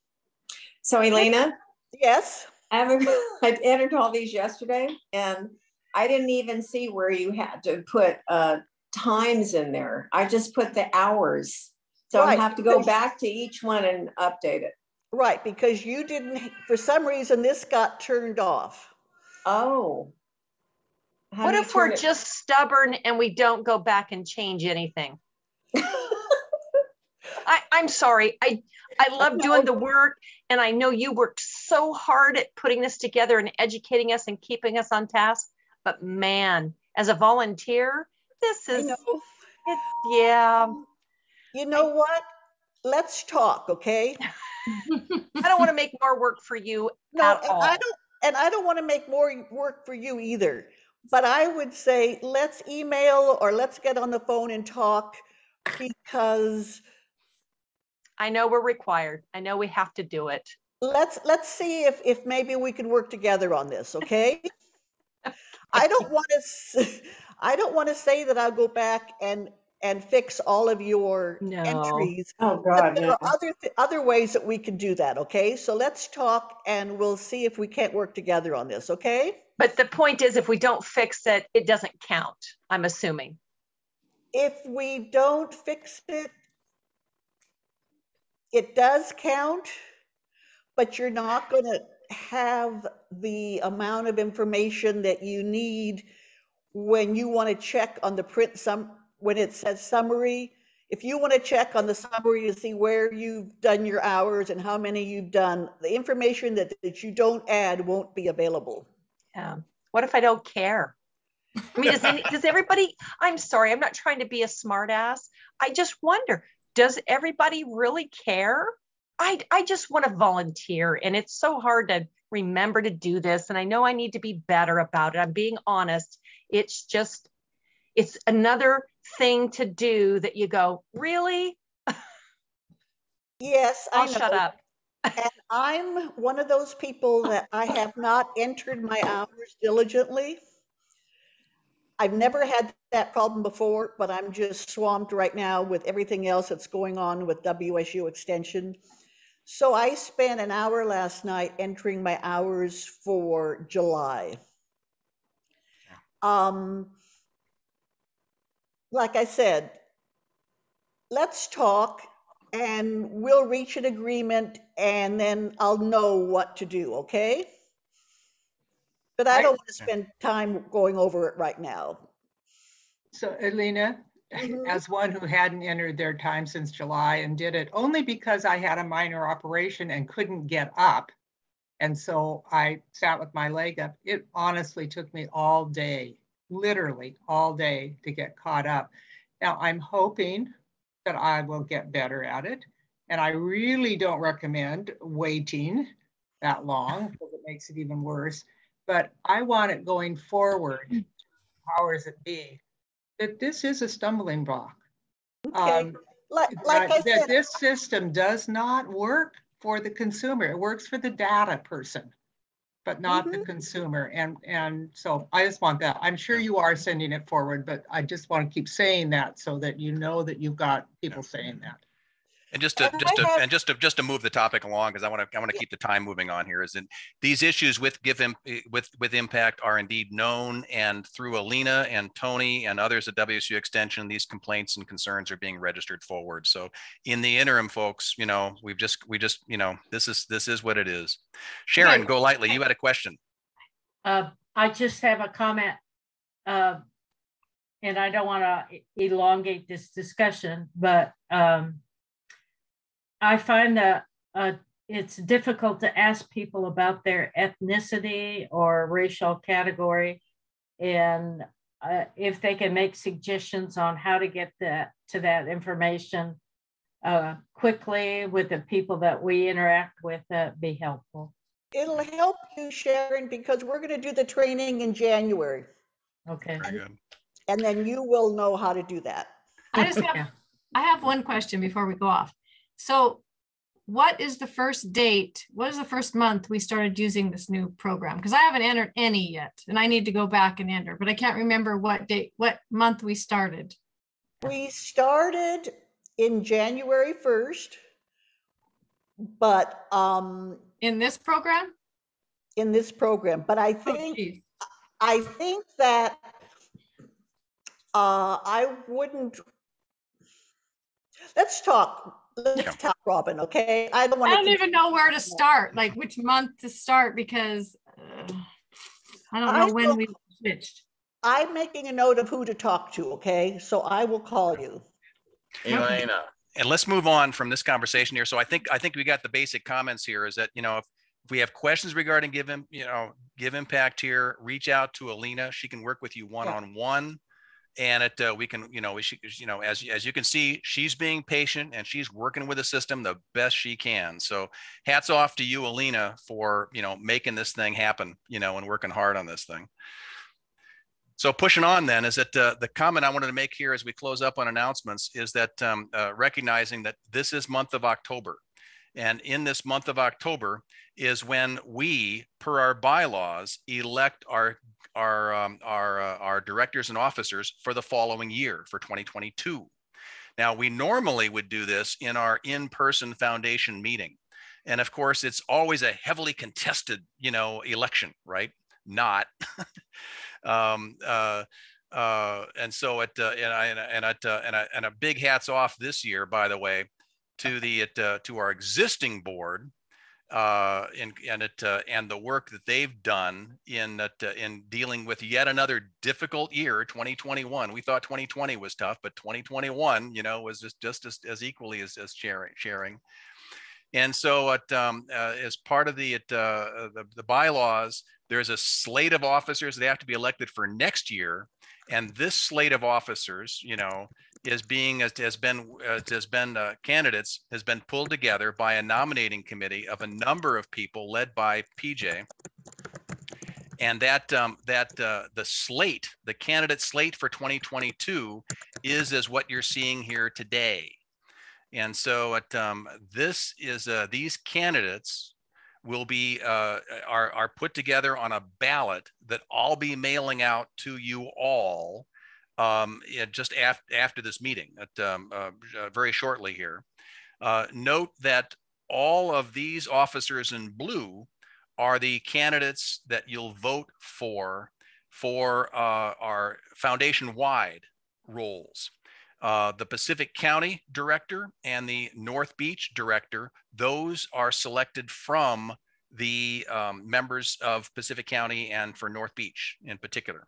So Elena? Yes? I entered all these yesterday, and I didn't even see where you had to put times in there. I just put the hours. So I have to go back to each one and update it. Right, because you didn't, for some reason, this got turned off. Oh. What if we're just stubborn and we don't go back and change anything? I'm sorry. I love doing the work, and I know you worked so hard at putting this together and educating us and keeping us on task. But man, as a volunteer, this is, yeah. You know what? Let's talk, okay? I don't want to make more work for you at all. I don't want to make more work for you either. But I would say let's email or let's get on the phone and talk, because I know we're required. I know we have to do it. Let's see if maybe we can work together on this, okay? I don't want to say that I'll go back and fix all of your entries. Oh God, but there are other ways that we can do that, okay? So let's talk, and we'll see if we can't work together on this, okay? But the point is, if we don't fix it, it doesn't count, I'm assuming. If we don't fix it, it does count, but you're not going to have the amount of information that you need when you want to check on the print when it says summary. If you want to check on the summary to see where you've done your hours and how many you've done, the information that you don't add won't be available. Yeah. What if I don't care? I mean, does everybody, I'm sorry, I'm not trying to be a smart ass. I just wonder, does everybody really care? I just want to volunteer, and it's so hard to remember to do this. And I know I need to be better about it. I'm being honest. It's another thing to do that you go, really? Yes, I'll shut up. And I'm one of those people that I have not entered my hours diligently. I've never had that problem before, but I'm just swamped right now with everything else that's going on with WSU Extension. So I spent an hour last night entering my hours for July. Like I said, let's talk, and we'll reach an agreement, and then I'll know what to do, okay? But I don't want to spend time going over it right now. So Elena, as one who hadn't entered their time since July and did it only because I had a minor operation and couldn't get up, and so I sat with my leg up, it honestly took me all day, literally all day, to get caught up. Now I'm hoping that I will get better at it, and I really don't recommend waiting that long because it makes it even worse. But I want it going forward, powers that be, that this is a stumbling block. Okay. That this system does not work for the consumer. It works for the data person, but not the consumer. And so I just want that. I'm sure you are sending it forward, but I just want to keep saying that so that you know that you've got people saying that. And just to move the topic along, because I want to keep the time moving on here, is that these issues with impact are indeed known, and through Alina and Tony and others at WSU Extension, these complaints and concerns are being registered forward. So in the interim, folks, you know, we just you know, this is what it is. Sharon, go lightly. You had a question. I just have a comment. and I don't want to elongate this discussion, but I find that it's difficult to ask people about their ethnicity or racial category, and if they can make suggestions on how to get to that information quickly with the people that we interact with, that'd be helpful. It'll help you, Sharon, because we're going to do the training in January. Okay. Very good. And then you will know how to do that. I have one question before we go off. So what is the first date? What is the first month we started using this new program? Because I haven't entered any yet, and I need to go back and enter, but I can't remember what date, what month we started. We started in January 1st, but in this program? In this program, but I think that I wouldn't. Let's talk, Robin. Okay, I don't even know where to start, like which month to start, because I don't know when we switched. I'm making a note of who to talk to. Okay, so I will call you. Elena. And let's move on from this conversation here. So I think we got the basic comments here. Is that, you know, if we have questions regarding Give Impact here, reach out to Alina. She can work with you one-on-one. And we can, as you can see, she's being patient and she's working with the system the best she can. So hats off to you, Alina, for, making this thing happen, and working hard on this thing. So pushing on then is that the comment I wanted to make here as we close up on announcements is that recognizing that this is month of October. And in this month of October is when we, per our bylaws, elect our directors and officers for the following year, for 2022. Now, we normally would do this in our in-person foundation meeting. And of course, it's always a heavily contested, election, right? Not. And so a big hats off this year, by the way, to our existing board, and the work that they've done in dealing with yet another difficult year, 2021. We thought 2020 was tough, but 2021, was just as equally as sharing. And so as part of the bylaws, there's a slate of officers that have to be elected for next year. And this slate of officers, candidates has been pulled together by a nominating committee of a number of people led by PJ. And the candidate slate for 2022 is what you're seeing here today. And so these candidates will be are put together on a ballot that I'll be mailing out to you all just after this meeting, very shortly here. Note that all of these officers in blue are the candidates that you'll vote for our foundation-wide roles. The Pacific County director and the North Beach director, those are selected from the members of Pacific County and for North Beach in particular.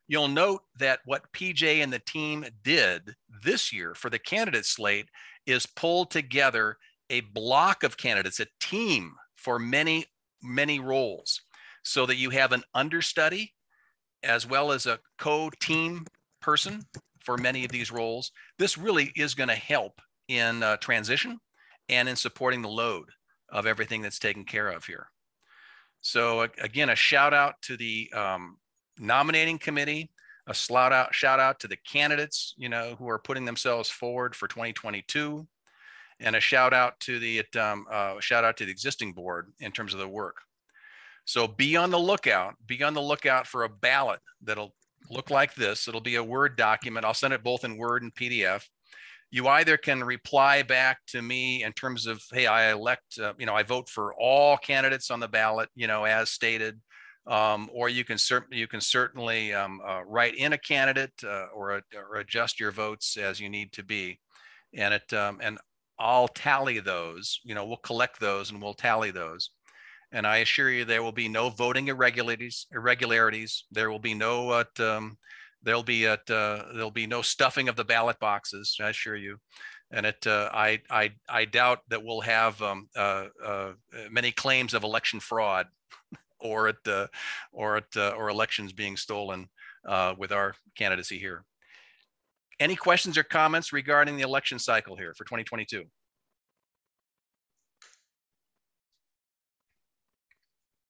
You'll note that what PJ and the team did this year for the candidate slate is pull together a block of candidates, a team for many, many roles, so that you have an understudy as well as a co-team person for many of these roles. This really is going to help in transition and in supporting the load of everything that's taken care of here. So again, a shout out to the nominating committee, a shout out to the candidates, who are putting themselves forward for 2022, and a shout out to the existing board in terms of the work. So be on the lookout for a ballot that'll look like this. It'll be a Word document. I'll send it both in Word and PDF. You either can reply back to me in terms of, hey, I elect, I vote for all candidates on the ballot, as stated, or you can certainly write in a candidate or adjust your votes as you need to be, and I'll tally those. We'll collect those and we'll tally those. And I assure you, there will be no voting irregularities. There will be no there'll be no stuffing of the ballot boxes, I assure you. And I doubt that we'll have many claims of election fraud or elections being stolen with our candidacy here. Any questions or comments regarding the election cycle here for 2022?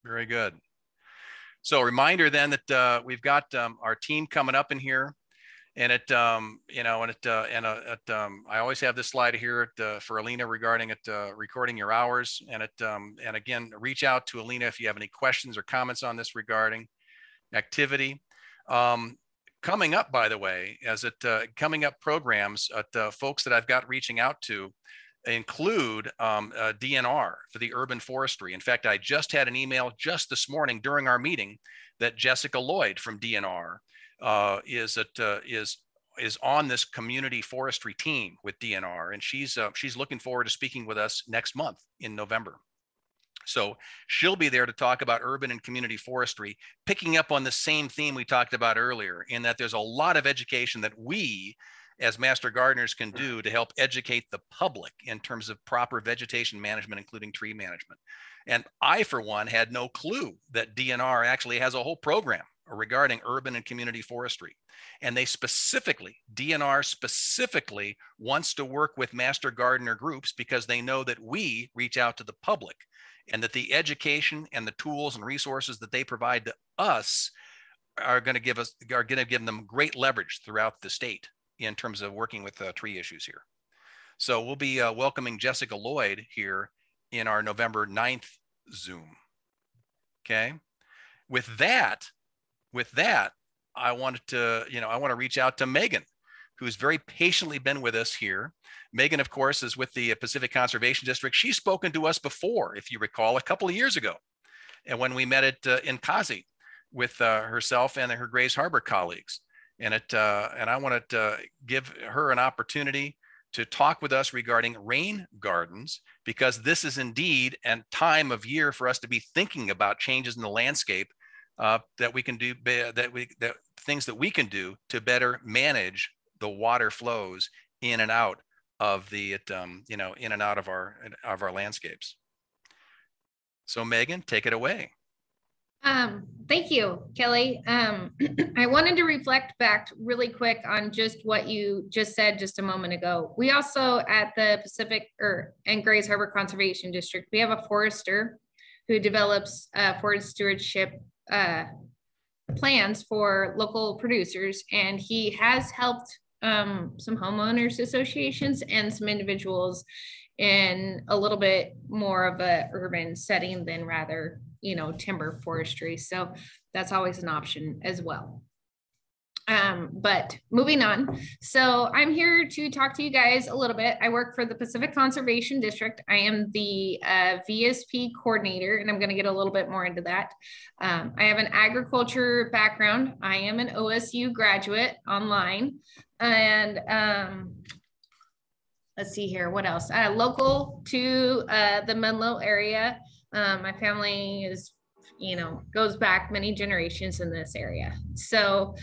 Very good. So a reminder then that we've got our team coming up in here, and I always have this slide here for Alina regarding recording your hours, and again, reach out to Alina if you have any questions or comments on this regarding activity. Coming up, by the way, coming up programs, folks that I've got reaching out to include DNR for the urban forestry. In fact, I just had an email just this morning during our meeting that Jessica Lloyd from DNR is on this community forestry team with DNR, and she's looking forward to speaking with us next month in November. So she'll be there to talk about urban and community forestry, picking up on the same theme we talked about earlier, in that there's a lot of education that we as master gardeners can do to help educate the public in terms of proper vegetation management, including tree management. And I, for one, had no clue that DNR actually has a whole program regarding urban and community forestry. And DNR specifically wants to work with master gardener groups because they know that we reach out to the public, and that the education and the tools and resources that they provide to us are going to give them great leverage throughout the state in terms of working with tree issues here. So we'll be welcoming Jessica Lloyd here in our November 9th Zoom. Okay. With that, I want to reach out to Megan, who's very patiently been with us here. Megan, of course, is with the Pacific Conservation District. She's spoken to us before, if you recall, a couple of years ago, and when we met in Kazi with herself and her Grays Harbor colleagues. And I wanted to give her an opportunity to talk with us regarding rain gardens, because this is indeed a time of year for us to be thinking about changes in the landscape that we can do, things that we can do to better manage the water flows in and out of our landscapes. So Megan, take it away. Thank you, Kelly. I wanted to reflect back really quick on just what you just said just a moment ago. We also, at the Pacific and Grays Harbor Conservation District, we have a forester who develops forest stewardship plans for local producers, and he has helped some homeowners associations and some individuals in a little bit more of a urban setting than rather, timber forestry. So that's always an option as well. But moving on. So I'm here to talk to you guys a little bit. I work for the Pacific Conservation District. I am the VSP coordinator, and I'm going to get a little bit more into that. I have an agriculture background. I am an OSU graduate online. And let's see here, what else? Local to the Menlo area. My family is, goes back many generations in this area. So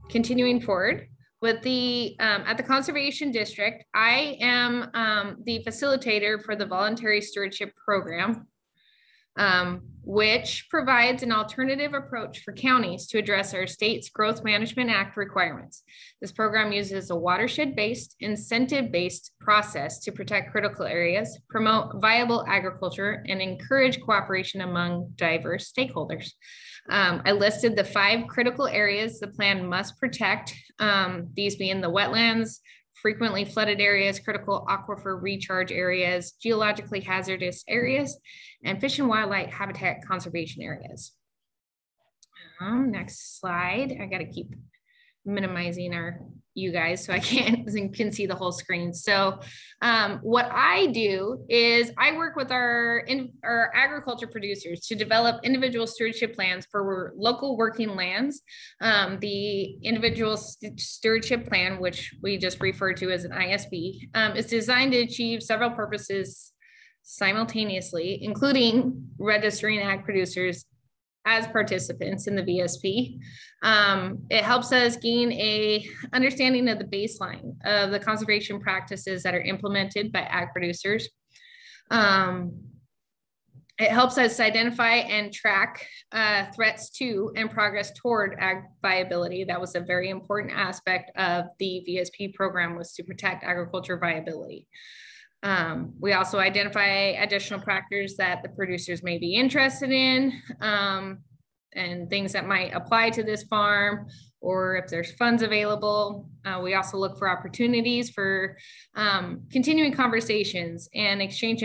continuing forward with at the Conservation District, I am the facilitator for the Voluntary Stewardship Program, which provides an alternative approach for counties to address our state's Growth Management Act requirements. This program uses a watershed-based, incentive-based process to protect critical areas, promote viable agriculture, and encourage cooperation among diverse stakeholders. I listed the 5 critical areas the plan must protect, these being the wetlands, frequently flooded areas, critical aquifer recharge areas, geologically hazardous areas, and fish and wildlife habitat conservation areas. Next slide. I got to keep minimizing you guys so I can see the whole screen. So what I do is I work with our agriculture producers to develop individual stewardship plans for local working lands. The individual stewardship plan, which we just refer to as an ISB, is designed to achieve several purposes simultaneously, including registering ag producers as participants in the VSP. It helps us gain a understanding of the baseline of the conservation practices that are implemented by ag producers. It helps us identify and track threats to and progress toward ag viability. That was a very important aspect of the VSP program, was to protect agriculture viability. We also identify additional factors that the producers may be interested in, and things that might apply to this farm, or if there's funds available. We also look for opportunities for continuing conversations and exchange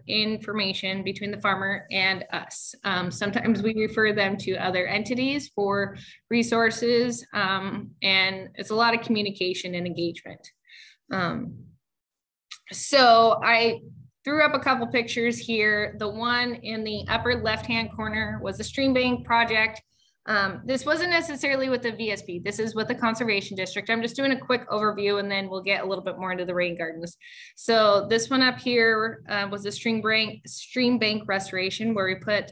information between the farmer and us. Sometimes we refer them to other entities for resources, and it's a lot of communication and engagement. So I threw up a couple pictures here. The one in the upper left-hand corner was the stream bank project. This wasn't necessarily with the VSP. This is with the Conservation District. I'm just doing a quick overview, and then we'll get a little bit more into the rain gardens. So this one up here was a stream bank restoration, where we put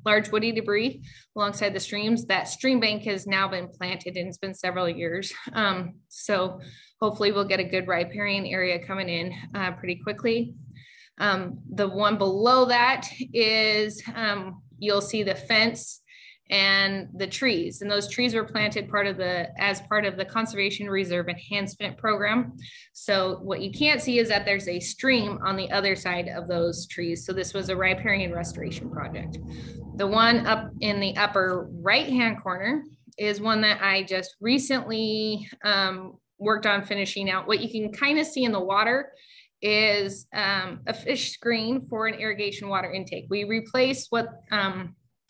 large woody debris alongside the streams. That stream bank has now been planted, and it's been several years. So hopefully we'll get a good riparian area coming in pretty quickly. The one below that is, you'll see the fence and the trees, and those trees were planted as part of the Conservation Reserve Enhancement Program. So what you can't see is that there's a stream on the other side of those trees. So this was a riparian restoration project. The one up in the upper right-hand corner is one that I just recently worked on finishing out. What you can kind of see in the water is a fish screen for an irrigation water intake. We replaced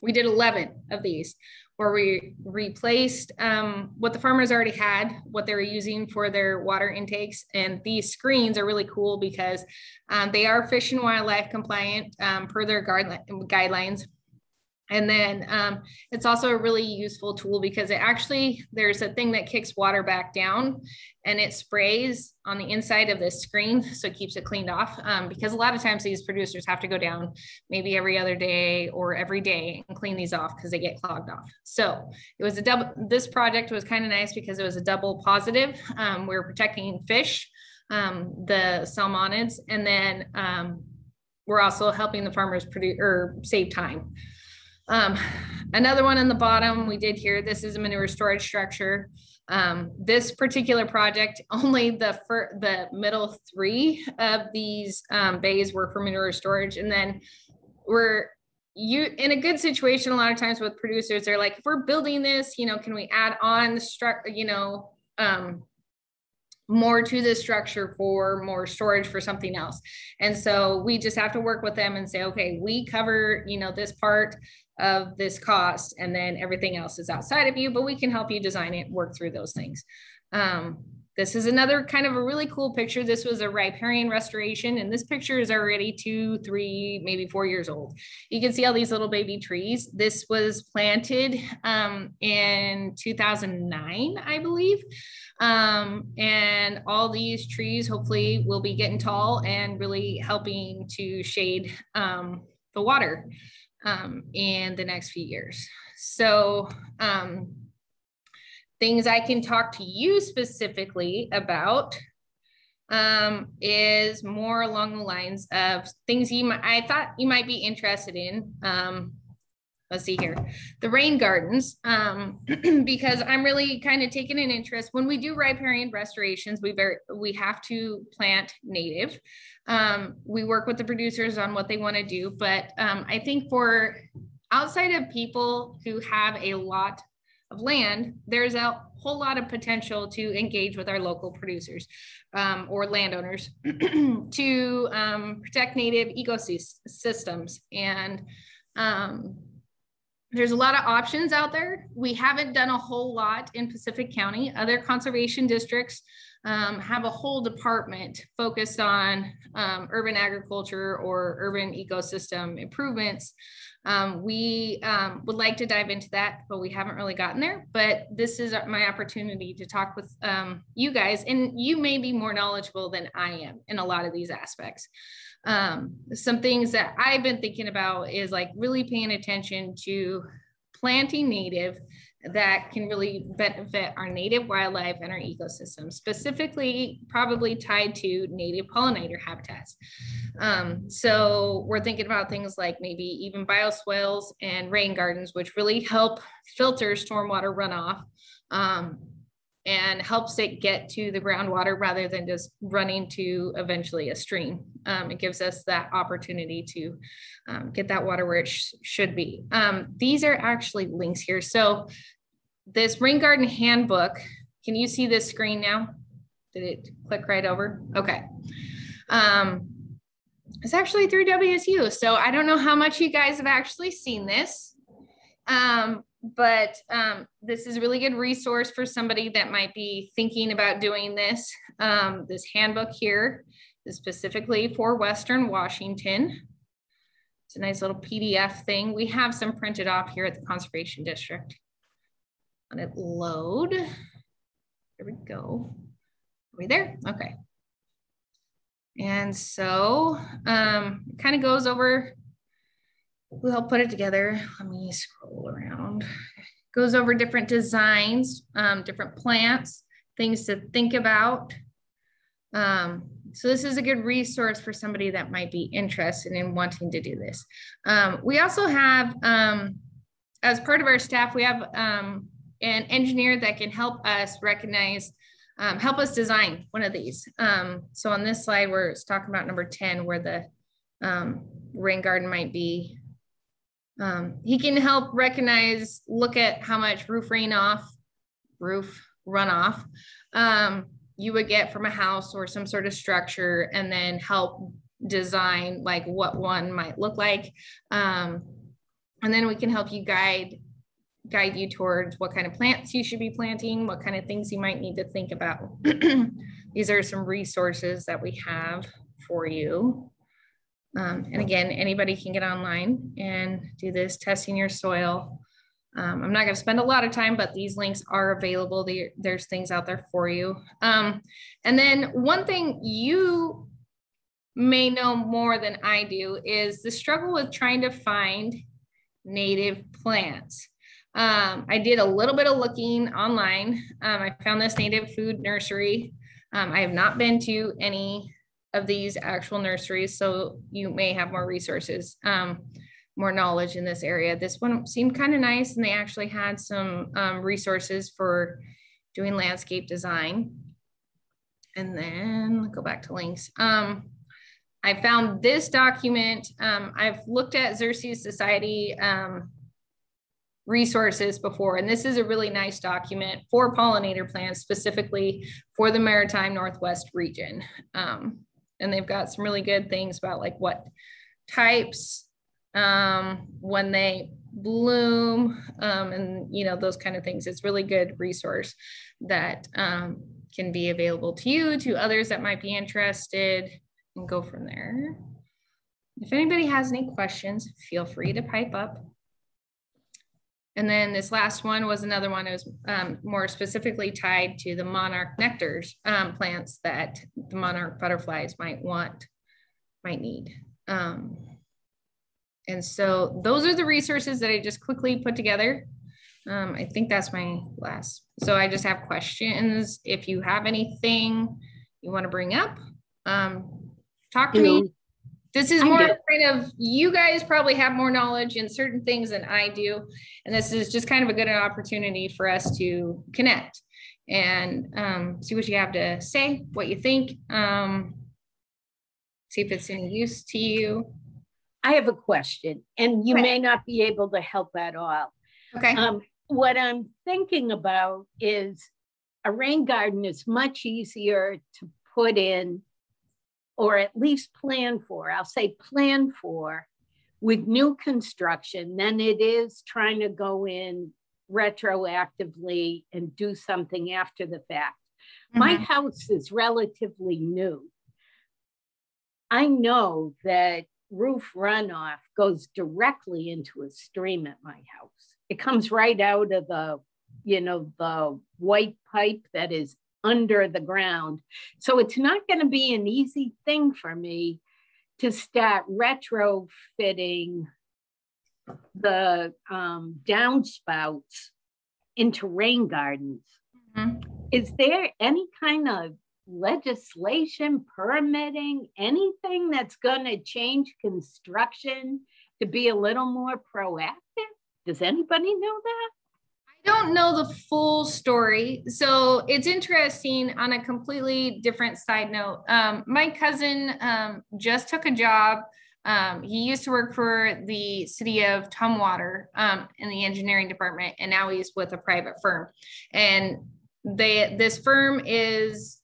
we did 11 of these, where we replaced what the farmers already had, what they were using for their water intakes. And these screens are really cool because they are Fish and Wildlife compliant per their guidelines. And then it's also a really useful tool because there's a thing that kicks water back down, and it sprays on the inside of this screen. So it keeps it cleaned off, because a lot of times these producers have to go down maybe every other day or every day and clean these off because they get clogged off. So it was this project was kind of nice because it was a double positive. We were protecting fish, the salmonids, and then we're also helping the farmers produce or save time. Another one on the bottom we did here, this is a manure storage structure. This particular project, only the middle 3 of these bays were for manure storage. And then in a good situation, a lot of times with producers, they're like, if we're building this, can we add on more to this structure for more storage for something else? And so we just have to work with them and say, okay, we cover, this part of this cost, and then everything else is outside of you, but we can help you design it, work through those things. This is another kind of a really cool picture. This was a riparian restoration, and this picture is already 2, 3, maybe 4 years old. You can see all these little baby trees. This was planted in 2009, I believe. And all these trees hopefully will be getting tall and really helping to shade the water in the next few years. So things I can talk to you specifically about is more along the lines of things I thought you might be interested in. Let's see here, the rain gardens, because I'm really kind of taking an interest. When we do riparian restorations, we have to plant native. We work with the producers on what they want to do, but I think for outside of people who have a lot of land, there's a whole lot of potential to engage with our local producers or landowners to protect native ecosystems. And there's a lot of options out there. We haven't done a whole lot in Pacific County. Other conservation districts have a whole department focused on urban agriculture or urban ecosystem improvements. We would like to dive into that, but we haven't really gotten there. But this is my opportunity to talk with you guys, and you may be more knowledgeable than I am in a lot of these aspects. Some things that I've been thinking about is like really paying attention to planting native that can really benefit our native wildlife and our ecosystem, specifically probably tied to native pollinator habitats. So we're thinking about things like maybe even bioswales and rain gardens, which really help filter stormwater runoff and helps it get to the groundwater rather than just running to eventually a stream. It gives us that opportunity to get that water where it should be. These are actually links here. So this rain garden handbook, can you see this screen now? Did it click right over? Okay. It's actually through WSU. So I don't know how much you guys have actually seen this. But this is a really good resource for somebody that might be thinking about doing this. This handbook here is specifically for Western Washington. It's a nice little PDF thing. We have some printed off here at the Conservation District. Let it load. There we go. Are we there? Okay. And so it kind of goes over, we'll help put it together. Let me scroll around. Goes over different designs, different plants, things to think about. So this is a good resource for somebody that might be interested in wanting to do this. We also have, as part of our staff, we have an engineer that can help us recognize, help us design one of these. So on this slide, where it's talking about number 10, where the rain garden might be, he can help recognize, look at how much roof runoff you would get from a house or some sort of structure, and then help design like what one might look like. And then we can help you guide you towards what kind of plants you should be planting, what kind of things you might need to think about. These are some resources that we have for you. And again, anybody can get online and do this, testing your soil. I'm not going to spend a lot of time, but these links are available. There's things out there for you. And then one thing you may know more than I do is the struggle with trying to find native plants. I did a little bit of looking online. I found this native food nursery. I have not been to any of these actual nurseries, so you may have more resources, more knowledge in this area. This one seemed kind of nice, and they actually had some resources for doing landscape design. And then go back to links. I found this document. I've looked at Xerces Society resources before, and this is a really nice document for pollinator plants, specifically for the Maritime Northwest region. And they've got some really good things about like what types, when they bloom, and you know, those kind of things. It's really good resource that can be available to you, to others that might be interested, and go from there. If anybody has any questions, feel free to pipe up. And then this last one was another one. It was more specifically tied to the monarch nectars plants that the monarch butterflies might need. And so those are the resources that I just quickly put together. I think that's my last. So I just have questions. If you have anything you want to bring up, talk to me. This is more kind of, you guys probably have more knowledge in certain things than I do. And this is just kind of a good opportunity for us to connect and see what you have to say, what you think, see if it's any use to you. I have a question, and you may not be able to help at all. Okay. What I'm thinking about is a rain garden is much easier to put in, or at least plan for, I'll say plan for, with new construction than it is trying to go in retroactively and do something after the fact. Mm-hmm. My house is relatively new. I know that roof runoff goes directly into a stream at my house. It comes right out of the, you know, the white pipe that is under the ground. So it's not going to be an easy thing for me to start retrofitting the downspouts into rain gardens. Mm-hmm. Is there any kind of legislation, permitting, anything that's going to change construction to be a little more proactive? Does anybody know that? I don't know the full story. So it's interesting on a completely different side note. My cousin just took a job. He used to work for the city of Tumwater in the engineering department, and now he's with a private firm. And this firm is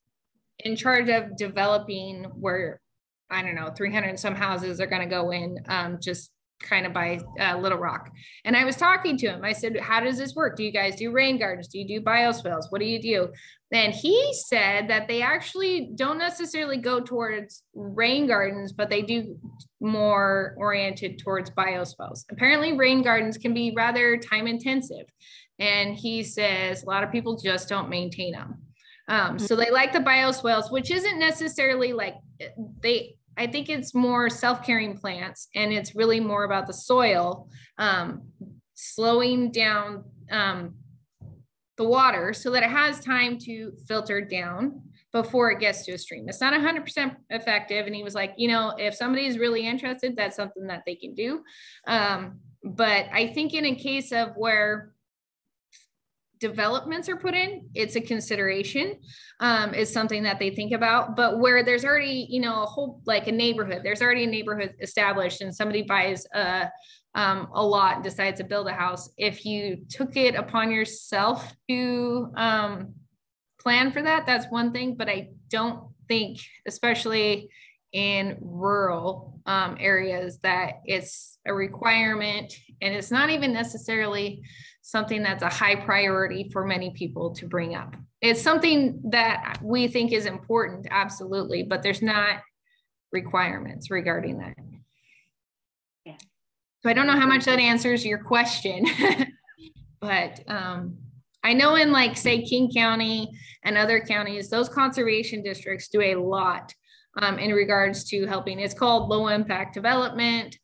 in charge of developing where, I don't know, 300 and some houses are going to go in just kind of by Little Rock. And I was talking to him. I said, how does this work? Do you guys do rain gardens? Do you do bioswales? What do you do? And he said that they actually don't necessarily go towards rain gardens, but they do more oriented towards bioswales. Apparently rain gardens can be rather time intensive. And he says a lot of people just don't maintain them. So they like the bioswales, which isn't necessarily like I think it's more self-caring plants, and it's really more about the soil, slowing down the water so that it has time to filter down before it gets to a stream. It's not 100% effective. And he was like, if somebody is really interested, that's something that they can do. But I think in a case of where developments are put in, it's a consideration. It's something that they think about. But where there's already, a whole, like a neighborhood, there's already a neighborhood established, and somebody buys a lot and decides to build a house. If you took it upon yourself to plan for that, that's one thing. But I don't think, especially in rural areas, that it's a requirement, and it's not even necessarily something that's a high priority for many people to bring up. It's something that we think is important, absolutely, but there's not requirements regarding that. Yeah. So I don't know how much that answers your question, but I know in like, say, King County and other counties, those conservation districts do a lot in regards to helping. It's called low impact development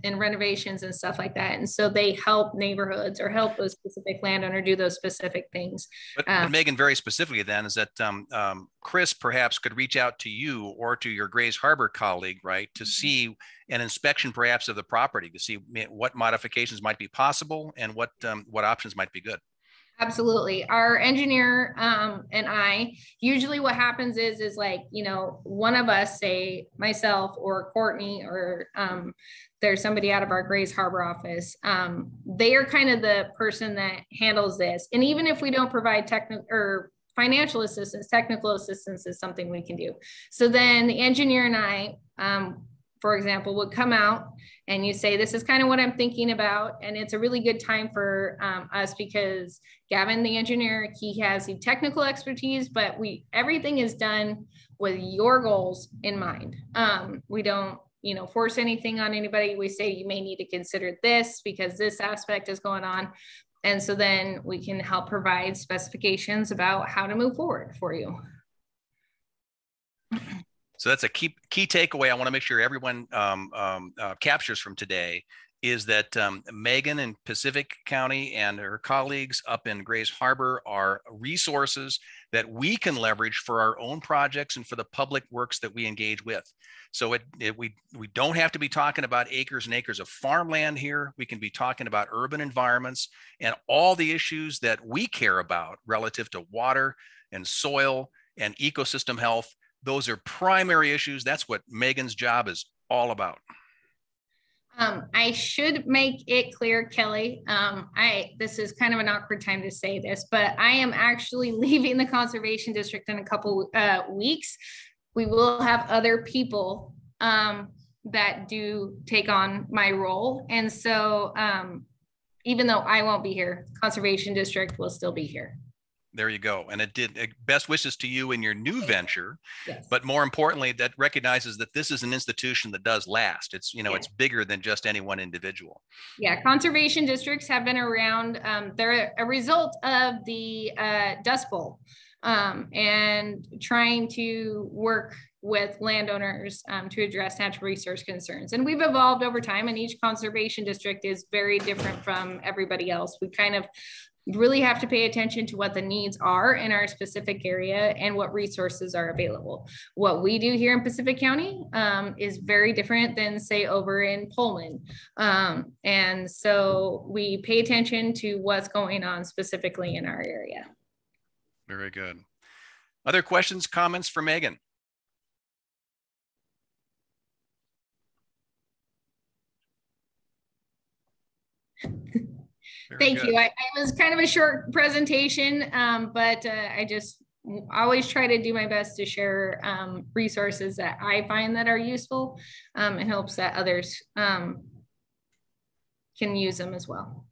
and renovations and stuff like that. And so they help neighborhoods or help a specific landowner do those specific things. But Megan, very specifically then, is that Chris perhaps could reach out to you or to your Grays Harbor colleague, right, to see an inspection perhaps of the property, to see what modifications might be possible and what options might be good. Absolutely. Our engineer and I, usually what happens is like, one of us, say myself or Courtney, or there's somebody out of our Grays Harbor office. They are kind of the person that handles this. And even if we don't provide technical or financial assistance, technical assistance is something we can do. So then the engineer and I, for example, would come out and you say, this is kind of what I'm thinking about. And it's a really good time for us, because Gavin, the engineer, he has the technical expertise, but everything is done with your goals in mind. We don't, force anything on anybody. We say, you may need to consider this because this aspect is going on. And so then we can help provide specifications about how to move forward for you. So that's a key takeaway I want to make sure everyone captures from today, is that Megan in Pacific County and her colleagues up in Grays Harbor are resources that we can leverage for our own projects and for the public works that we engage with. So we don't have to be talking about acres and acres of farmland here. We can be talking about urban environments and all the issues that we care about relative to water and soil and ecosystem health. Those are primary issues. That's what Megan's job is all about. I should make it clear, Kelly, this is kind of an awkward time to say this, but I am actually leaving the Conservation District in a couple weeks. We will have other people that do take on my role. And so even though I won't be here, Conservation District will still be here. There you go. And best wishes to you in your new venture. Yes. But more importantly, that recognizes that this is an institution that does last. It's, it's bigger than just any one individual. Yeah, conservation districts have been around. They're a result of the Dust Bowl and trying to work with landowners to address natural resource concerns. And we've evolved over time, and each conservation district is very different from everybody else. We kind of really have to pay attention to what the needs are in our specific area and what resources are available. What we do here in Pacific County is very different than, say, over in Pullman. And so we pay attention to what's going on specifically in our area. Very good. Other questions, comments for Megan? Thank you. It was kind of a short presentation, but I just always try to do my best to share resources that I find that are useful and hopes that others can use them as well.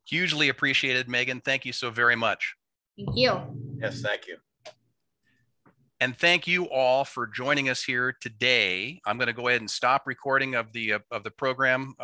Hugely appreciated, Megan. Thank you so very much. Thank you. Yes, thank you. And thank you all for joining us here today. I'm going to go ahead and stop recording of the program.